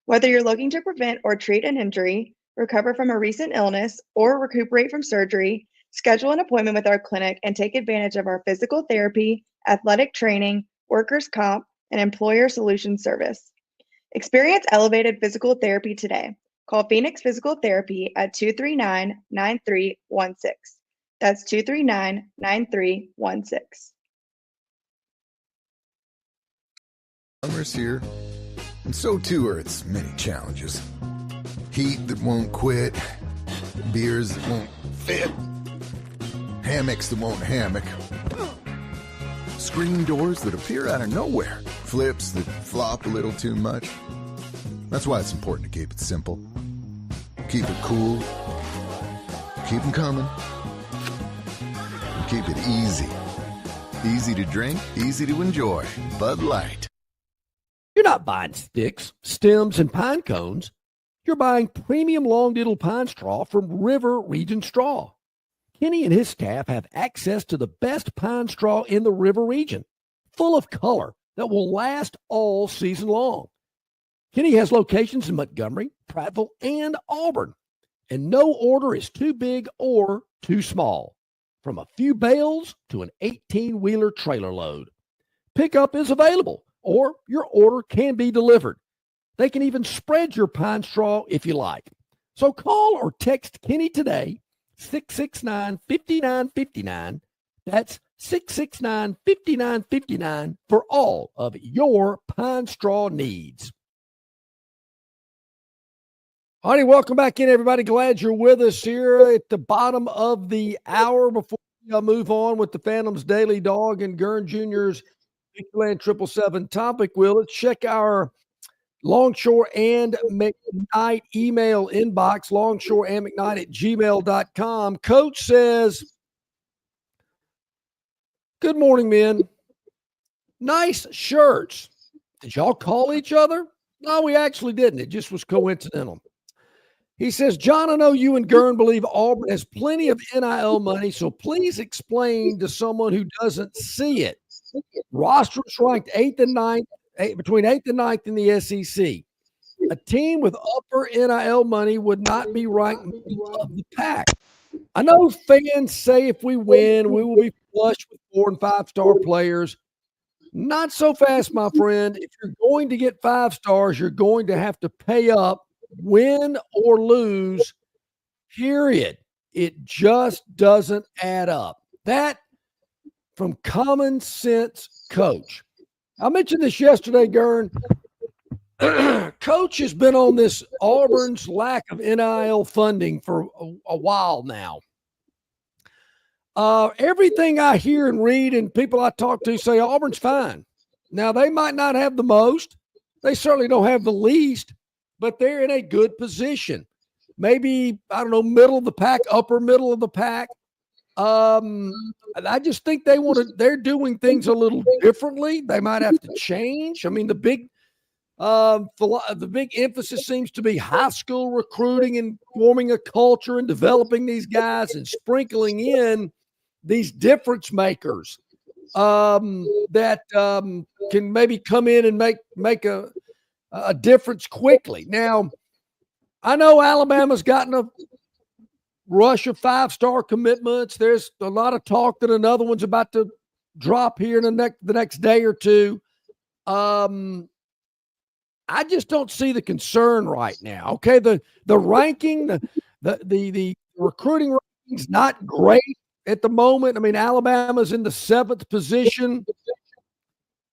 Whether you're looking to prevent or treat an injury, recover from a recent illness, or recuperate from surgery, schedule an appointment with our clinic and take advantage of our physical therapy, athletic training, workers' comp, and employer solutions service. Experience elevated physical therapy today. Call Phoenix Physical Therapy at 239-9316. That's 239-9316. Summer's here, and so too are its many challenges. Heat that won't quit, beers that won't fit, hammocks that won't hammock, screen doors that appear out of nowhere, flips that flop a little too much. That's why it's important to keep it simple. Keep it cool, keep them coming, and keep it easy. Easy to drink, easy to enjoy. Bud Light. You're not buying sticks, stems, and pine cones. You're buying premium long-diddle pine straw from River Region Straw. Kenny and his staff have access to the best pine straw in the River Region, full of color that will last all season long. Kenny has locations in Montgomery, Prattville, and Auburn. And no order is too big or too small, from a few bales to an 18-wheeler trailer load. Pickup is available, or your order can be delivered. They can even spread your pine straw if you like. So call or text Kenny today, 669-5959. That's 669-5959 for all of your pine straw needs. All righty, welcome back in, everybody. Glad you're with us here at the bottom of the hour. Before we move on with the Phantoms Daily Dog and Gurn Jr.'s Victoryland 777 Topic Wheel, let's check our Longshore and McKnight email inbox, longshoreandmcknight@gmail.com. Coach says, good morning, men. Nice shirts. Did y'all call each other? No, we actually didn't. It just was coincidental. He says, John, I know you and Gurn believe Auburn has plenty of NIL money, so please explain to someone who doesn't see it. Rosters ranked 8th and 9th, between 8th and 9th in the SEC. A team with upper NIL money would not be ranked middle of the pack. I know fans say if we win, we will be flush with 4- and 5-star players. Not so fast, my friend. If you're going to get 5 stars, you're going to have to pay up, win or lose, period. It just doesn't add up. That from common sense coach. I mentioned this yesterday, Gurn. Coach has been on this Auburn's lack of NIL funding for a while now. Everything I hear and read and people I talk to say Auburn's fine. Now, they might not have the most. They certainly don't have the least, but they're in a good position. Maybe, I don't know, middle of the pack, upper middle of the pack. I just think they're doing things a little differently. They might have to change. I mean, the big emphasis seems to be high school recruiting and forming a culture and developing these guys and sprinkling in these difference makers that can maybe come in and make a difference quickly. Now, I know Alabama's gotten a rush of 5-star commitments. There's a lot of talk that another one's about to drop here in the next day or two. I just don't see the concern right now. Okay, the ranking, the recruiting ranking's not great at the moment. I mean, Alabama's in the 7th position.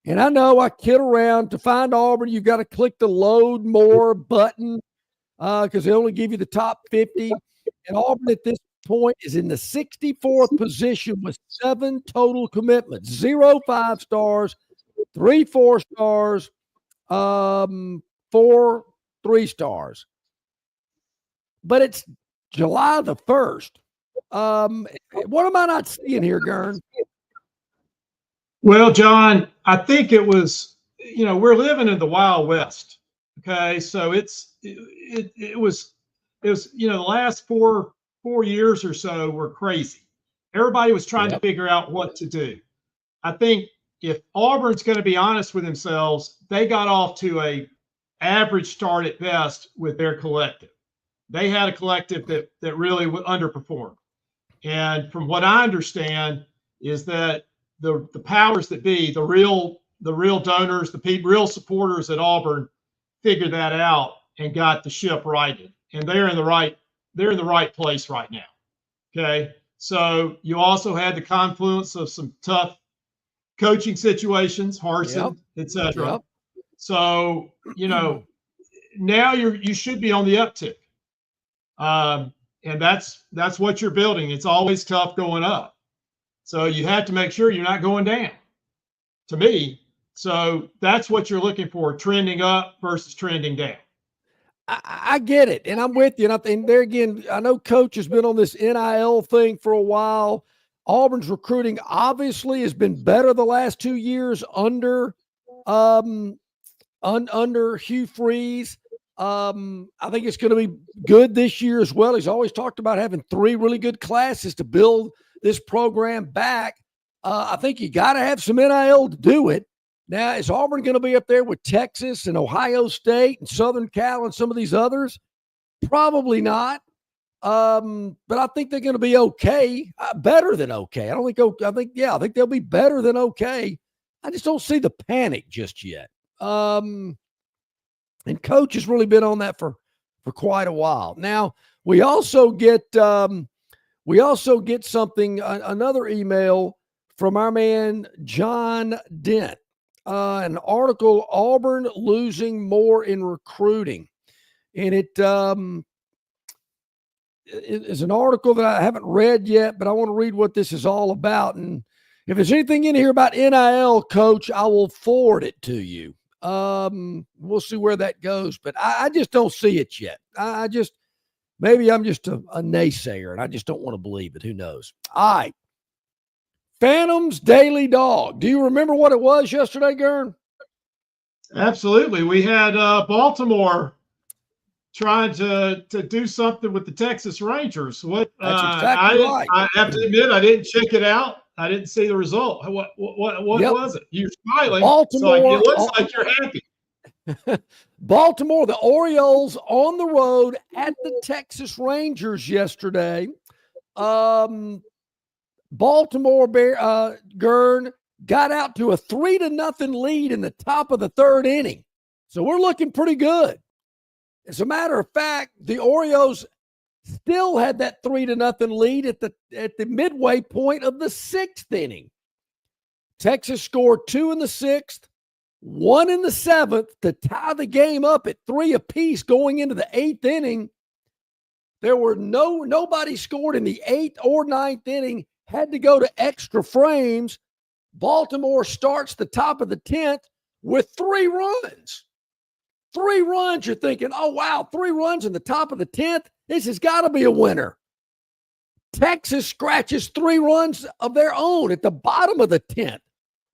And I know I kid around. To find Auburn, you've got to click the load more button because they only give you the top 50. And Auburn at this point is in the 64th position with 7 total commitments, 0 5 stars, 3 4 stars, 4 3 stars. But it's July the 1st. What am I not seeing here, Gurn? Well, John, I think it was, we're living in the Wild West. Okay. So it was, the last four years or so were crazy. Everybody was trying to figure out what to do. I think if Auburn's going to be honest with themselves, they got off to a average start at best with their collective. They had a collective that really underperformed. And from what I understand is that the powers that be, the real donors, the real supporters at Auburn figured that out and got the ship righted. And they're in the right place right now. Okay. So you also had the confluence of some tough coaching situations, Harsin, etc. Yep. So, now you should be on the uptick. And that's what you're building. It's always tough going up. So you have to make sure you're not going down, to me. So that's what you're looking for, trending up versus trending down. I get it, and I'm with you. And I think there again, I know Coach has been on this NIL thing for a while. Auburn's recruiting obviously has been better the last 2 years under Hugh Freeze. I think it's going to be good this year as well. He's always talked about having 3 really good classes to build this program back. I think you got to have some NIL to do it. Now, is Auburn going to be up there with Texas and Ohio State and Southern Cal and some of these others? Probably not. But I think they're going to be okay, better than okay. I think they'll be better than okay. I just don't see the panic just yet. And Coach has really been on that for quite a while. Now, we also get something, another email from our man John Dent, an article, Auburn losing more in recruiting. And it is an article that I haven't read yet, but I want to read what this is all about. And if there's anything in here about NIL, Coach, I will forward it to you. We'll see where that goes, but I just don't see it yet. Maybe I'm just a naysayer and I just don't want to believe it. Who knows? All right. Phantom's Daily Dog. Do you remember what it was yesterday, Gern? Absolutely. We had Baltimore trying to do something with the Texas Rangers. That's exactly right. I have to admit, I didn't check it out. I didn't see the result. What was it? You're smiling. Baltimore. So it looks like you're happy. Baltimore, the Orioles on the road at the Texas Rangers yesterday. Baltimore Gern got out to a 3-0 lead in the top of the third inning. So we're looking pretty good. As a matter of fact, the Orioles still had that 3-0 lead at the midway point of the sixth inning. Texas scored 2 in the sixth, 1 in the seventh to tie the game up at 3 apiece going into the eighth inning. There were nobody scored in the eighth or ninth inning, had to go to extra frames. Baltimore starts the top of the 10th with 3 runs. 3 runs, you're thinking, oh, wow, 3 runs in the top of the 10th? This has got to be a winner. Texas scratches 3 runs of their own at the bottom of the 10th.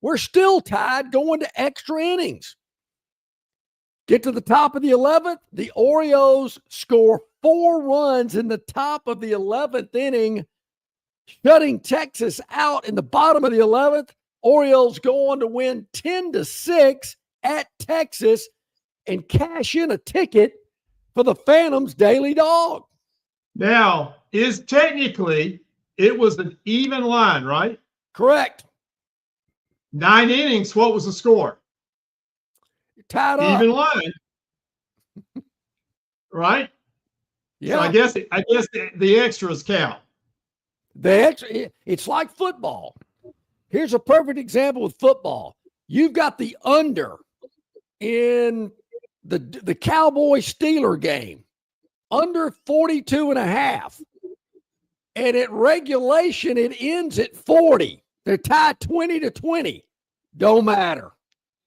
We're still tied going to extra innings. Get to the top of the 11th, the Orioles score 4 runs in the top of the 11th inning, shutting Texas out in the bottom of the 11th. Orioles go on to win 10-6 at Texas and cash in a ticket for the Phantom's Daily Dog. Now, technically, it was an even line, right? Correct. 9 innings, what was the score? Tied up. Even line. Right? Yeah. So I guess the extras count. It's like football. Here's a perfect example with football. You've got the under in the Cowboy-Steeler game, under 42.5. And at regulation, it ends at 40. They're tied 20-20. Don't matter.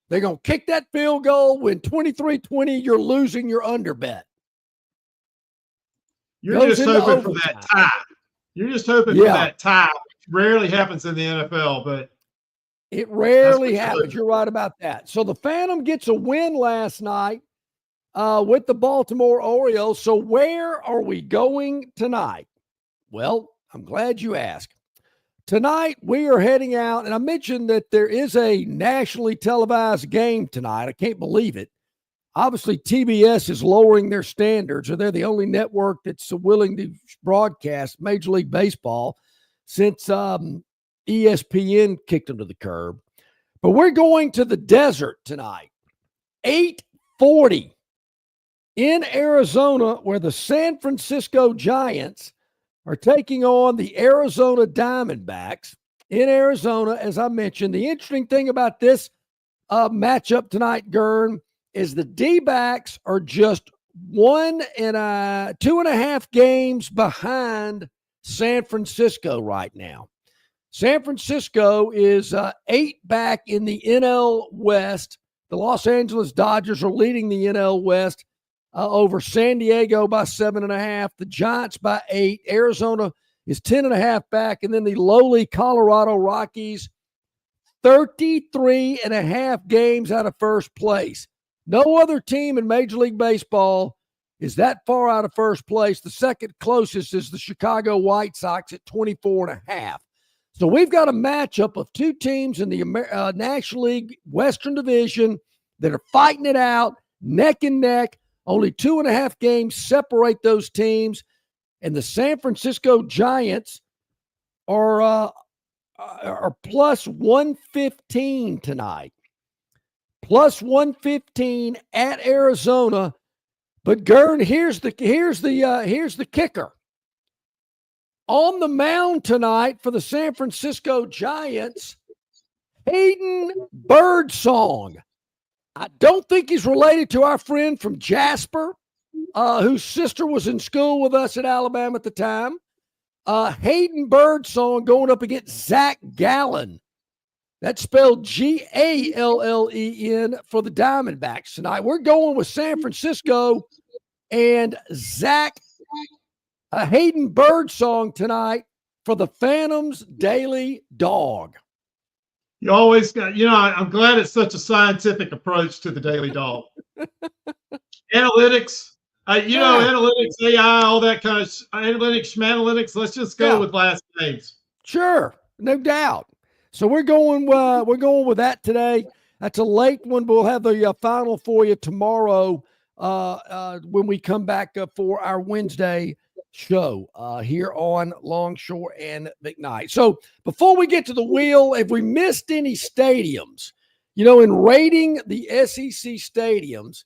They're going to kick that field goal, win 23-20. You're losing your under bet. You're just hoping for that tie. You're just hoping for that tie, which rarely happens in the NFL, but it rarely happens. You're right about that. So the Phantom gets a win last night with the Baltimore Orioles. So where are we going tonight? Well, I'm glad you asked. Tonight, we are heading out, and I mentioned that there is a nationally televised game tonight. I can't believe it. Obviously, TBS is lowering their standards, or they're the only network that's willing to broadcast Major League Baseball since ESPN kicked them to the curb. But we're going to the desert tonight, 8:40 in Arizona, where the San Francisco Giants are taking on the Arizona Diamondbacks in Arizona. As I mentioned, the interesting thing about this matchup tonight, Gern, is the D-backs are just 2.5 games behind San Francisco right now. San Francisco is 8 back in the NL West. The Los Angeles Dodgers are leading the NL West over San Diego by 7.5. The Giants by 8. Arizona is 10.5 back. And then the lowly Colorado Rockies, 33.5 games out of first place. No other team in Major League Baseball is that far out of first place. The second closest is the Chicago White Sox at 24.5. So we've got a matchup of two teams in the National League Western Division that are fighting it out, neck and neck. Only 2.5 games separate those teams. And the San Francisco Giants are plus 115 tonight. Plus 115 at Arizona. But Gern, here's the kicker. On the mound tonight for the San Francisco Giants, Hayden Birdsong. I don't think he's related to our friend from Jasper, whose sister was in school with us at Alabama at the time. Hayden Birdsong going up against Zach Gallen. That's spelled Gallen for the Diamondbacks tonight. We're going with San Francisco and Hayden Birdsong tonight for the Phantoms Daily Dog. You always got, I'm glad it's such a scientific approach to the Daily Dog. Analytics, analytics, AI, all that kind of analytics, schmanalytics. Let's just go with last names. Sure, no doubt. So we're going with that today. That's a late one, but we'll have the final for you tomorrow when we come back for our Wednesday show here on Longshore and McKnight. So before we get to the wheel, if we missed any stadiums, in rating the SEC stadiums,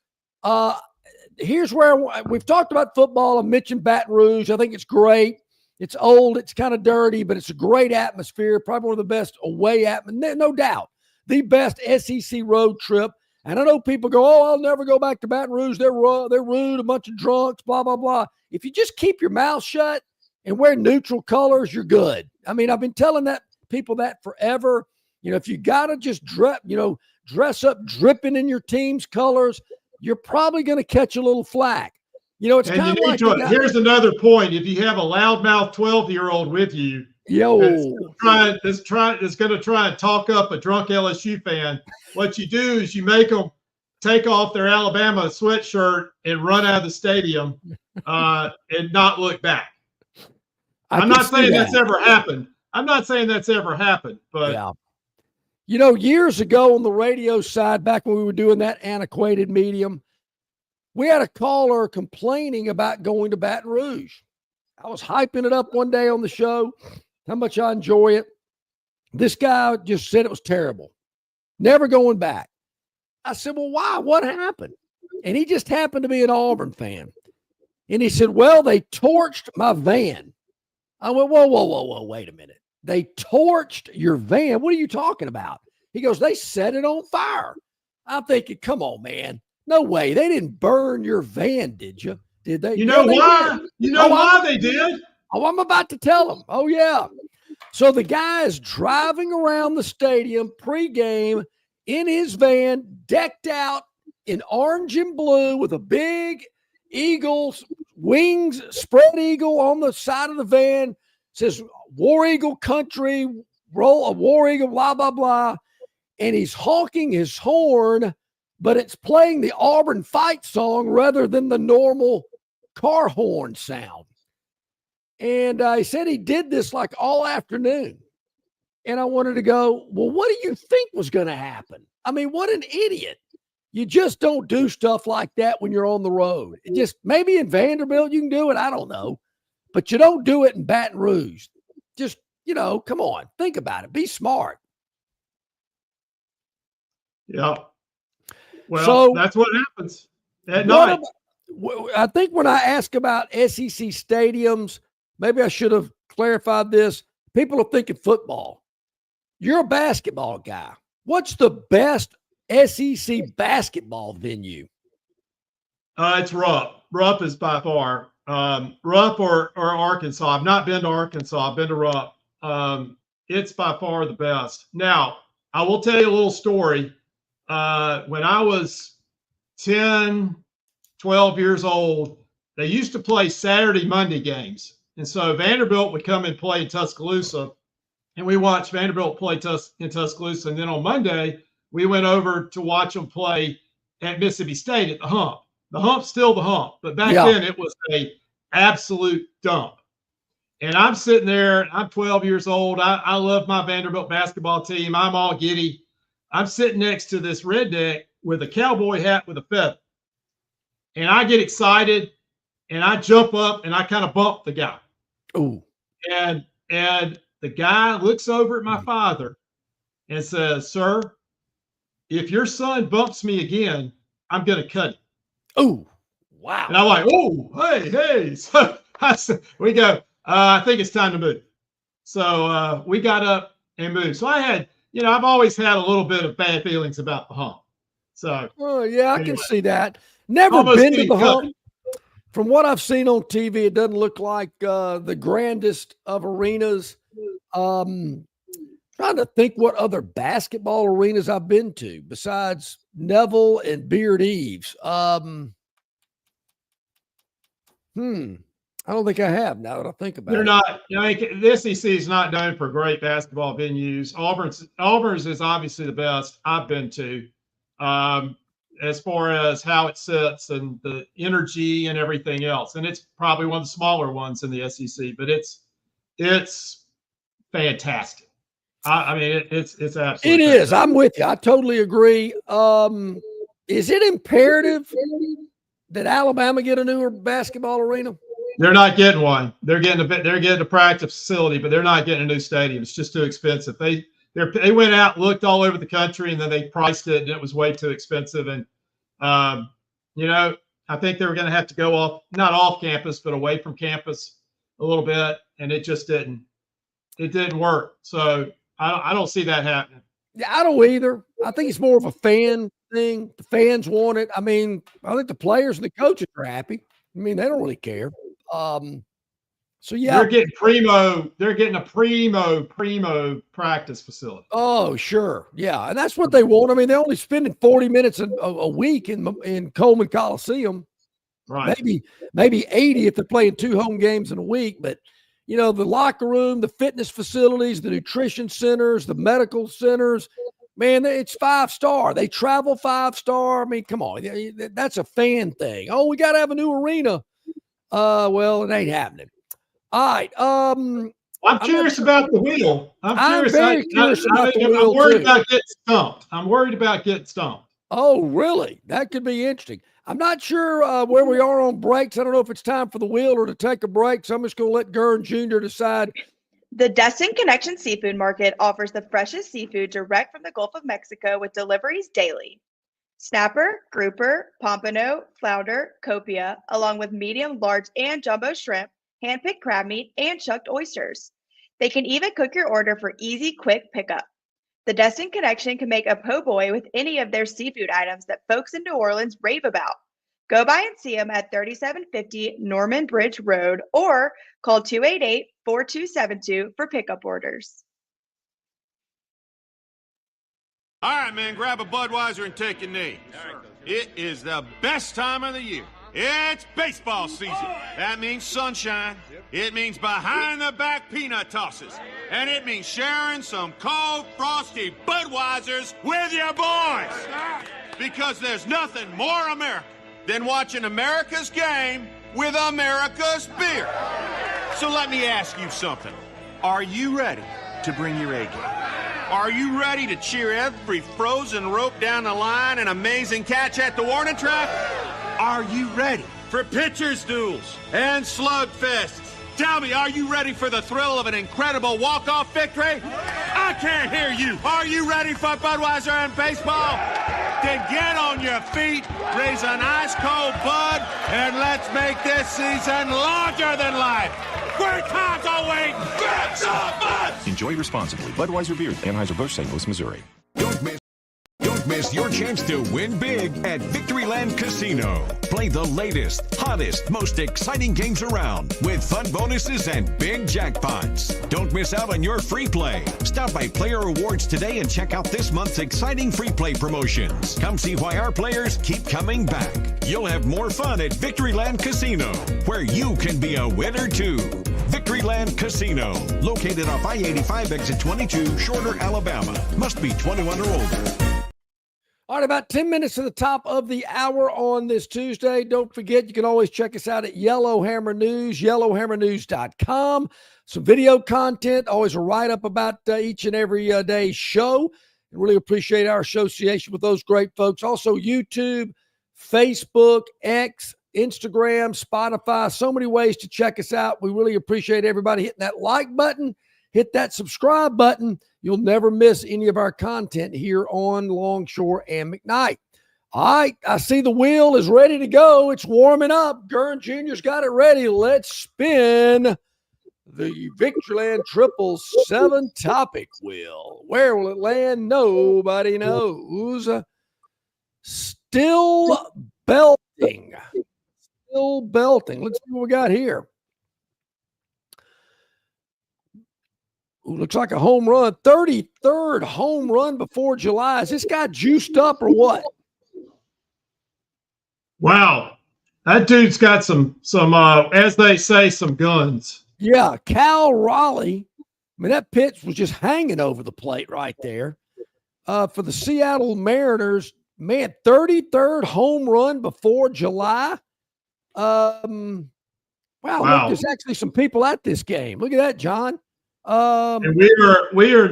here's where we've talked about football. I mentioned Baton Rouge. I think it's great. It's old. It's kind of dirty, but it's a great atmosphere. Probably one of the best away atmosphere, no doubt. The best SEC road trip. And I know people go, "Oh, I'll never go back to Baton Rouge. They're rude, a bunch of drunks, blah, blah, blah." If you just keep your mouth shut and wear neutral colors, you're good. I mean, I've been telling people that forever. If you got to just dress up dripping in your team's colors, you're probably going to catch a little flack. It's kind of like here's another point. If you have a loudmouth 12-year-old with you, that's going to try and talk up a drunk LSU fan, what you do is you make them take off their Alabama sweatshirt and run out of the stadium and not look back. I'm not saying that's ever happened. But years ago on the radio side, back when we were doing that antiquated medium, we had a caller complaining about going to Baton Rouge. I was hyping it up one day on the show, how much I enjoy it. This guy just said it was terrible. Never going back. I said, "Well, why? What happened?" And he just happened to be an Auburn fan. And he said, "Well, they torched my van." I went, whoa, wait a minute. They torched your van? What are you talking about? He goes, "They set it on fire." I'm thinking, come on, man. No way. They didn't burn your van, did you? Did they? You know why? You know why they did? Oh, I'm about to tell them. Oh, yeah. So the guy is driving around the stadium pregame in his van, decked out in orange and blue with a big eagle's wings, spread eagle on the side of the van. It says War Eagle Country, roll a War Eagle, blah, blah, blah. And he's honking his horn, but it's playing the Auburn fight song rather than the normal car horn sound. And he said he did this like all afternoon. And I wanted to go, well, what do you think was going to happen? I mean, what an idiot. You just don't do stuff like that when you're on the road. It just maybe in Vanderbilt you can do it. I don't know. But you don't do it in Baton Rouge. Just, come on. Think about it. Be smart. Yeah. Well, that's what happens at night. I think when I ask about SEC stadiums, maybe I should have clarified this. People are thinking football. You're a basketball guy. What's the best SEC basketball venue? It's Rupp. Rupp is by far. Rupp or Arkansas. I've not been to Arkansas. I've been to Rupp. It's by far the best. Now, I will tell you a little story. When I was 10, 12 years old, they used to play Saturday, Monday games. And so Vanderbilt would come and play in Tuscaloosa, and we watched Vanderbilt play in Tuscaloosa. And then on Monday, we went over to watch them play at Mississippi State at the Hump. The Hump's still the Hump, but back then it was a absolute dump. And I'm sitting there, I'm 12 years old. I love my Vanderbilt basketball team. I'm all giddy. I'm sitting next to this redneck with a cowboy hat with a feather. And I get excited and I jump up and I kind of bump the guy. Ooh. And the guy looks over at my father and says, "Sir, if your son bumps me again, I'm going to cut him." Oh, wow. And I'm like, "Oh, hey." So we go, I think it's time to move. So we got up and moved. So I had, I've always had a little bit of bad feelings about the hump. So, oh, yeah, I can see that. Never been to the hump. From what I've seen on TV, it doesn't look like the grandest of arenas. Trying to think what other basketball arenas I've been to besides Neville and Beard Eves. I don't think I have now that I think about They're it. not, the SEC is not known for great basketball venues. Auburn's is obviously the best I've been to, as far as how it sits and the energy and everything else. And it's probably one of the smaller ones in the SEC, but it's fantastic. It's absolutely. It is. I'm with you. I totally agree. Is it imperative that Alabama get a newer basketball arena? They're not getting one. They're getting a practice facility, but they're not getting a new stadium. It's just too expensive. They went out, looked all over the country, and then they priced it, and it was way too expensive. And I think they were going to have to go not off campus, but away from campus a little bit, and it just didn't. It didn't work. So I don't see that happening. Yeah, I don't either. I think it's more of a fan thing. The fans want it. I think the players and the coaches are happy. They don't really care. So yeah, they're getting a primo practice facility. Oh, sure. Yeah. And that's what they want. They're only spending 40 minutes a week in Coleman Coliseum. Right. Maybe 80 if they're playing 2 home games in a week. But the locker room, the fitness facilities, the nutrition centers, the medical centers, man, it's 5-star. They travel 5-star. Come on. That's a fan thing. Oh, we got to have a new arena. Well, it ain't happening. All right. I'm curious about the wheel. I'm very curious about the wheel. I'm worried about getting stumped. Oh, really? That could be interesting. I'm not sure where we are on breaks. I don't know if it's time for the wheel or to take a break. So I'm just going to let Gurn Jr. decide. The Destin Connection Seafood Market offers the freshest seafood direct from the Gulf of Mexico with deliveries daily. Snapper, grouper, pompano, flounder, copia, along with medium, large, and jumbo shrimp, hand-picked crab meat, and chucked oysters. They can even cook your order for easy, quick pickup. The Destin Connection can make a po' boy with any of their seafood items that folks in New Orleans rave about. Go by and see them at 3750 Norman Bridge Road or call 288-4272 for pickup orders. All right, man, grab a Budweiser and take a knee. It is the best time of the year. It's baseball season. That means sunshine. It means behind-the-back peanut tosses. And it means sharing some cold, frosty Budweisers with your boys. Because there's nothing more American than watching America's game with America's beer. So let me ask you something. Are you ready to bring your A game? Are you ready to cheer every frozen rope down the line and amazing catch at the warning track? Are you ready for pitchers' duels and slugfests? Tell me, are you ready for the thrill of an incredible walk-off victory? I can't hear you. Are you ready for Budweiser and baseball? Then get on your feet, raise an ice-cold Bud, and let's make this season larger than life. Great times are waiting. Grab some Bud! Enjoy responsibly. Budweiser Beer, Anheuser-Busch, St. Louis, Missouri. Don't miss your chance to win big at Victoryland Casino. Play the latest, hottest, most exciting games around with fun bonuses and big jackpots. Don't miss out on your free play. Stop by Player Rewards today and check out this month's exciting free play promotions. Come see why our players keep coming back. You'll have more fun at Victoryland Casino, where you can be a winner too. Victoryland Casino, located off I-85 exit 22, Shorter, Alabama. Must be 21 or older. All All right, about 10 minutes to the top of the hour on this Tuesday. Don't forget, you can always check us out at Yellowhammer News, yellowhammernews.com. Some video content, always a write-up about each and every day's show. And really appreciate our association with those great folks. Also, YouTube, Facebook, X, Instagram, Spotify, so many ways to check us out. We really appreciate everybody hitting that like button, hit that subscribe button. You'll never miss any of our content here on Longshore and McKnight. All right, I see the wheel is ready to go. It's warming up. Gurn Jr.'s got it ready. Let's spin the Victoryland 777 Topic Wheel. Where will it land? Nobody knows. Still belting. Still belting. Let's see what we got here. Ooh, looks like a home run. 33rd home run before July. Is this guy juiced up or what? Wow. That dude's got some as they say, some guns. Yeah, Cal Raleigh. I mean, that pitch was just hanging over the plate right there. For the Seattle Mariners, man, 33rd home run before July. Wow. Look, there's actually some people at this game. Look at that, John. And we are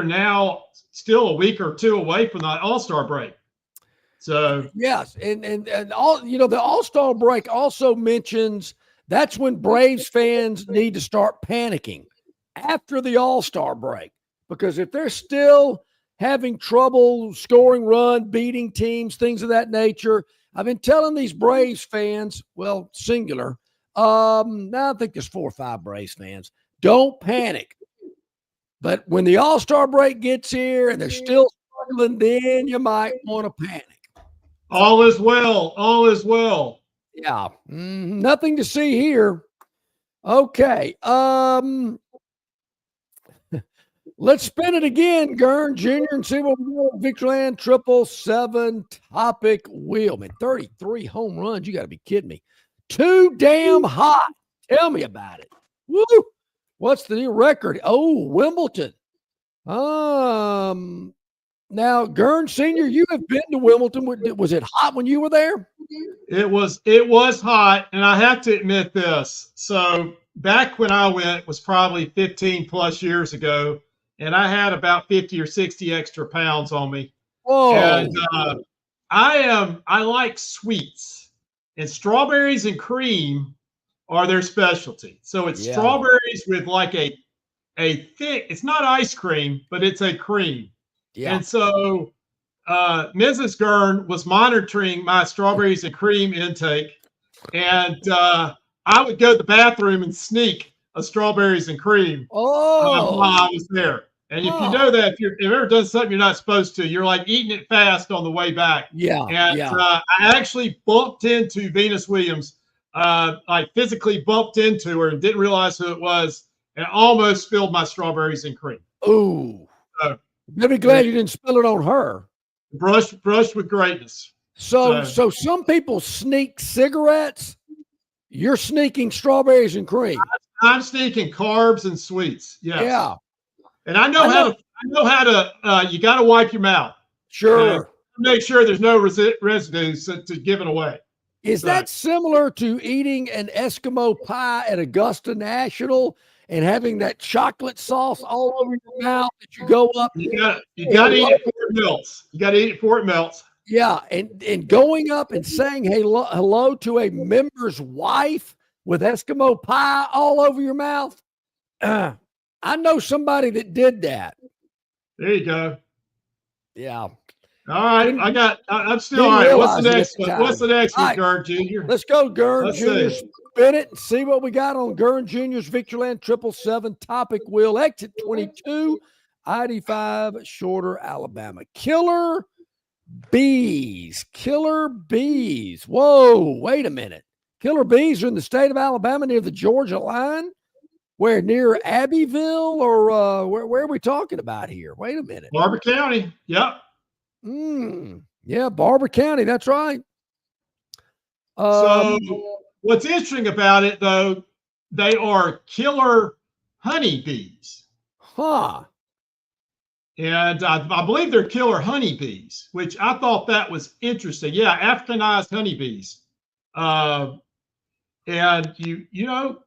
now still a week or two away from the All-Star break. So yes, and all the All-Star break also mentions that's when Braves fans need to start panicking after the All-Star break, because if they're still having trouble scoring run, beating teams, things of that nature, I've been telling these Braves fans, well, singular. I think there's 4 or 5 Braves fans. Don't panic. But when the All-Star break gets here and they're still struggling, then you might want to panic. All is well. All is well. Yeah. Nothing to see here. Okay. Let's spin it again, Gurn Jr., and see what we got. Victoryland 777 Topic Wheel. Man, 33 home runs. You got to be kidding me. Too damn hot. Tell me about it. Woo! What's the new record? Oh, Wimbledon. Now, Gurn Sr., you have been to Wimbledon. Was it hot when you were there? It was hot, and I have to admit this. So back when I went was probably 15 plus years ago, and I had about 50 or 60 extra pounds on me. Whoa. And I like sweets. And strawberries and cream are their specialty. So it's strawberries with like a thick, it's not ice cream, but it's a cream. Yeah. And so Mrs. Gurn was monitoring my strawberries and cream intake. And I would go to the bathroom and sneak a strawberries and cream while I was there. And if you know that, if you've ever done something you're not supposed to, you're like eating it fast on the way back. Yeah. And I actually bumped into Venus Williams. I physically bumped into her and didn't realize who it was, and almost spilled my strawberries and cream. Ooh. Maybe glad you didn't spill it on her. Brush with greatness. So some people sneak cigarettes. You're sneaking strawberries and cream. I'm sneaking carbs and sweets. Yes. Yeah. And I know how to. You got to wipe your mouth. Sure. Make sure there's no residues to give it away. Is that similar to eating an Eskimo pie at Augusta National and having that chocolate sauce all over your mouth that you go up? You got to eat it before it melts. You got to eat it before it melts. Yeah, and going up and saying hello to a member's wife with Eskimo pie all over your mouth. I know somebody that did that. There you go. Yeah. All right. I'm still all right. What's the next one? What's the next one, Gurn Jr.? Let's go, Gurn Jr. Spin it and see what we got on Gurn Jr.'s Victoryland 777 Topic Wheel. Exit 22, ID5, Shorter, Alabama. Killer bees. Whoa, wait a minute. Killer bees are in the state of Alabama near the Georgia line? Where, near Abbeville, or where are we talking about here? Wait a minute. Barber County. Yep. Yeah, Barber County. That's right. So what's interesting about it, though, they are killer honeybees. Huh. And I believe they're killer honeybees, which I thought that was interesting. Yeah, Africanized honeybees. And you know,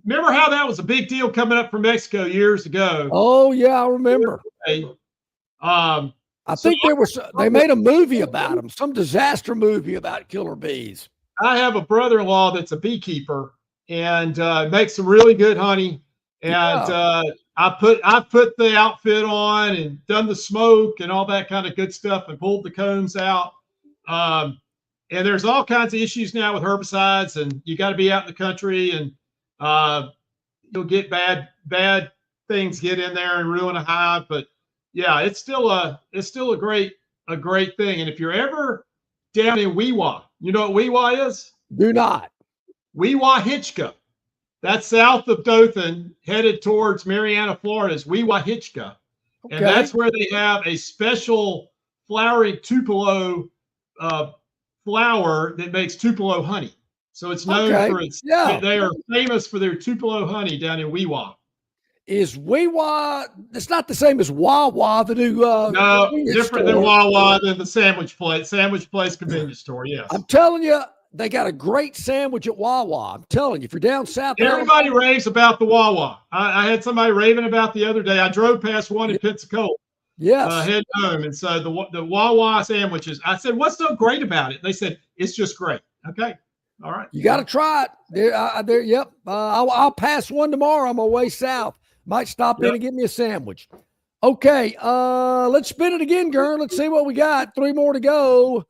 remember how that was a big deal coming up from Mexico years ago? Oh yeah, I remember. I think they made a movie about them, some disaster movie about killer bees. I have a brother-in-law that's a beekeeper and makes some really good honey. And I put the outfit on and done the smoke and all that kind of good stuff and pulled the combs out. And there's all kinds of issues now with herbicides, and you got to be out in the country, and you'll get bad things get in there and ruin a hive. But yeah, it's still a great thing. And if you're ever down in Weewa, you know what Weewa is? Do not. Weewa-Hitchcock. That's south of Dothan, headed towards Marianna, Florida, is Weewa-Hitchcock. Okay. And that's where they have a special flowering Tupelo flower that makes Tupelo honey. So it's known for its, they are famous for their Tupelo honey down in Weewa. Is Weewa, it's not the same as Wawa, the new no, different than Wawa, than the sandwich place convenience store, yes. I'm telling you, they got a great sandwich at Wawa. I'm telling you, if you're down south. Everybody raves about the Wawa. I had somebody raving about the other day. I drove past one in Pensacola. Yes. Heading home. And so the Wawa sandwiches, I said, what's so great about it? They said, it's just great. Okay. All right. You got to try it. Yep. I'll pass one tomorrow on my way south. Might stop in and get me a sandwich. Okay. Let's spin it again, Gern. Let's see what we got. 3 more to go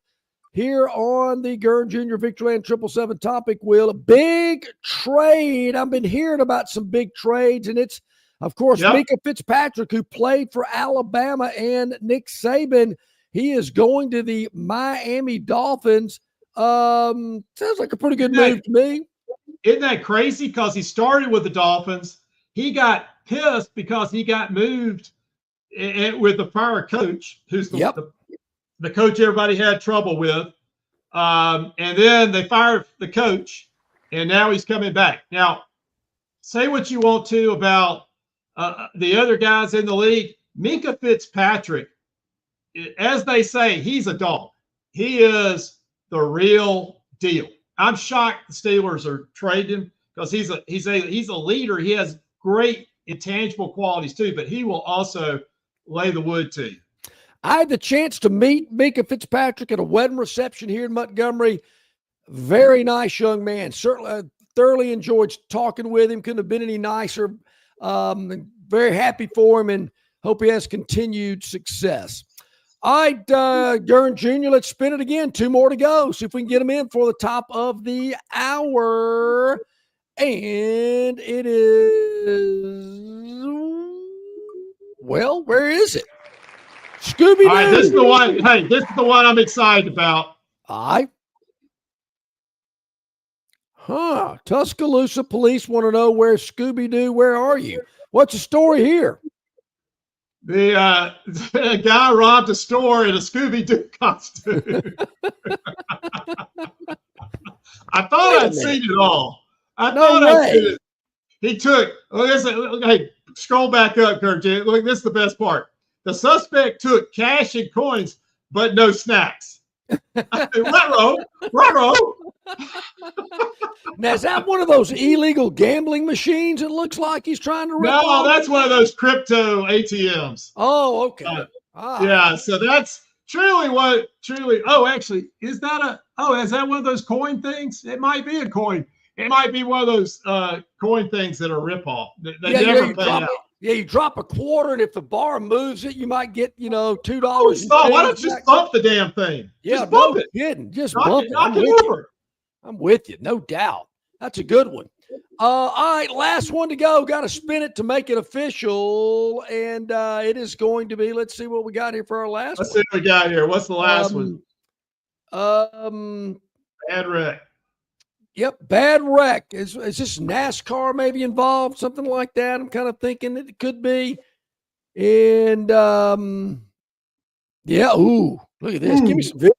here on the Gern Jr. Victoryland 777 Topic Wheel. A big trade. I've been hearing about some big trades, and it's, of course, Mika Fitzpatrick, who played for Alabama, and Nick Saban. He is going to the Miami Dolphins. Sounds like a pretty good move to me. Isn't that crazy? Because he started with the Dolphins. He got pissed because he got moved with the prior coach, who's the coach everybody had trouble with. And then they fired the coach, and now he's coming back. Now, say what you want to about the other guys in the league. Mika Fitzpatrick, as they say, he's a dog. He is the real deal. I'm shocked the Steelers are trading him because he's a leader. He has great intangible qualities too, but he will also lay the wood to you. I had the chance to meet Mika Fitzpatrick at a wedding reception here in Montgomery. Very nice young man. Certainly thoroughly enjoyed talking with him. Couldn't have been any nicer. Very happy for him and hope he has continued success. All right, Gern Jr., let's spin it again. 2 more to go. See if we can get them in for the top of the hour. And it is, well, where is it? Scooby-Doo. All right, this is the one. Hey, this is the one I'm excited about. All right. Tuscaloosa police want to know where Scooby-Doo, where are you? What's the story here? The guy robbed a store in a Scooby-Doo costume. I thought I'd seen it all. I'd seen it. He took, hey, scroll back up, Kurt. Look, this is the best part. The suspect took cash and coins, but no snacks. Ruh-roh. Now, is that one of those illegal gambling machines it looks like he's trying to rip off? No, that's one of those crypto ATMs. Oh, okay. Yeah, so that's actually, is that one of those coin things? It might be a coin. It might be one of those coin things that are ripoff. They never pay out. Yeah, you drop a quarter, and if the bar moves it, you might get, $2. Why don't you just bump the damn thing? Yeah, just bump it. Kidding. Just knock bump it. Knock it over. I'm with you, no doubt. That's a good one. All right, last one to go. Got to spin it to make it official, and it is going to be. Let's see what we got here for our last. Let's see what we got here. What's the last one? Bad wreck. Yep, bad wreck. Is this NASCAR maybe involved? Something like that. I'm kind of thinking it could be. And yeah. Ooh, look at this. Give me some video.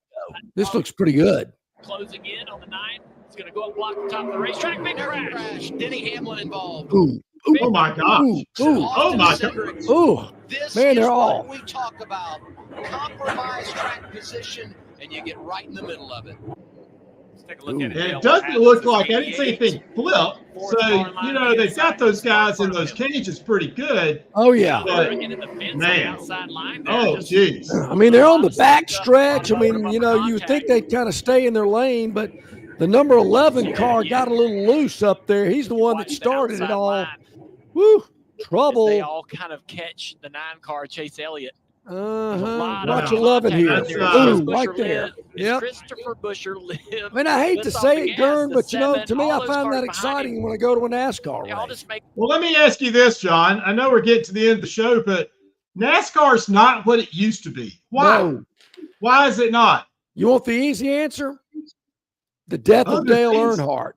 This looks pretty good. Closing in on the 9. It's going to go up block the top of the racetrack. Big crash. Denny Hamlin involved. Ooh. Oh my gosh. Ooh. Oh my God. Ooh. This Man, is they're what all. we talk about. Compromise track position, and you get right in the middle of it. Let's take a look at it. And it doesn't look like, I didn't see anything flip. So, you know, they've got those guys in those cages pretty good. Oh, yeah. But, man. Oh, geez. I mean, they're on the back stretch. I mean, you know, you would think they'd kind of stay in their lane, but the number 11 car got a little loose up there. He's the one that started it all. Woo, trouble. They all kind of catch the 9-car Chase Elliott. Watch 11 here. Ooh, right there. Yep. Christopher Buescher lived. I mean, I hate to say it, Gern, but, you know, to me, I find that exciting when I go to a NASCAR race. Well, let me ask you this, John. I know we're getting to the end of the show, but NASCAR's not what it used to be. Why? No. Why is it not? You want the easy answer? The death of Dale Earnhardt.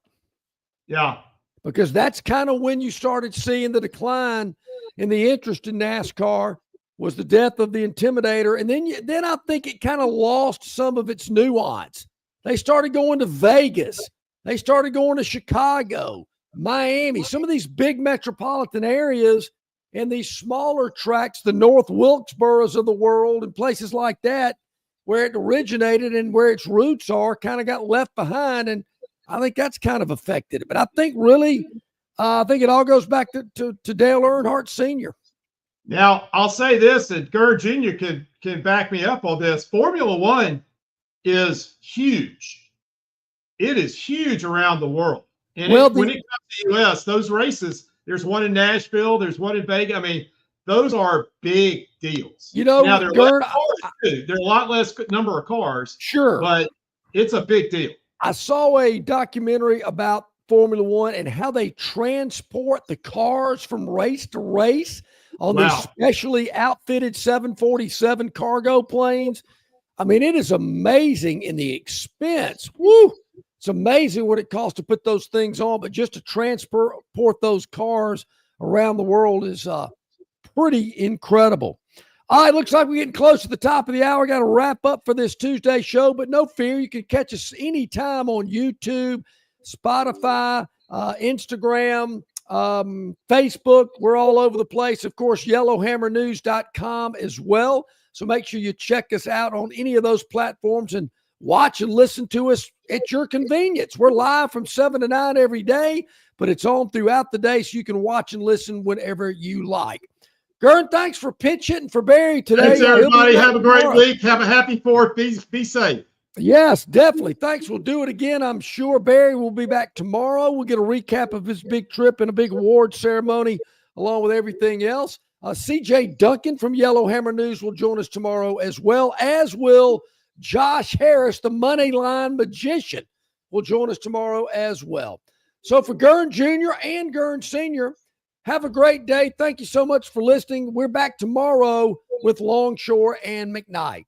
Yeah. Because that's kind of when you started seeing the decline in the interest in NASCAR, was the death of the Intimidator. And then I think it kind of lost some of its nuance. They started going to Vegas. They started going to Chicago, Miami, some of these big metropolitan areas, and these smaller tracks, the North Wilkesboroughs of the world and places like that, where it originated and where its roots are, kind of got left behind. And I think that's kind of affected it. But I think really, I think it all goes back to Dale Earnhardt Sr. Now, I'll say this, and Gerd Jr. can back me up on this. Formula One is huge. It is huge around the world. And when it comes to the U.S., those races, there's one in Nashville, there's one in Vegas. I mean, those are big deals. You know, now, there are less cars, too. There are a lot less number of cars. Sure. But it's a big deal. I saw a documentary about Formula One and how they transport the cars from race to race on these specially outfitted 747 cargo planes. I mean, it is amazing in the expense. Woo! It's amazing what it costs to put those things on, but just to transport those cars around the world is pretty incredible. All right, looks like we're getting close to the top of the hour. Got to wrap up for this Tuesday show, but no fear. You can catch us anytime on YouTube, Spotify, Instagram, Facebook. We're all over the place. Of course, yellowhammernews.com as well. So make sure you check us out on any of those platforms and watch and listen to us at your convenience. We're live from 7 to 9 every day, but it's on throughout the day so you can watch and listen whenever you like. Gern, thanks for pitch hitting for Barry today. Thanks, everybody. Have a great week. Have a happy 4th. Be safe. Yes, definitely. Thanks. We'll do it again. I'm sure Barry will be back tomorrow. We'll get a recap of his big trip and a big award ceremony along with everything else. CJ Duncan from Yellowhammer News will join us tomorrow, as well as will Josh Harris, the money line magician, will join us tomorrow as well. So for Gern Jr. and Gern Sr., have a great day. Thank you so much for listening. We're back tomorrow with Longshore and McKnight.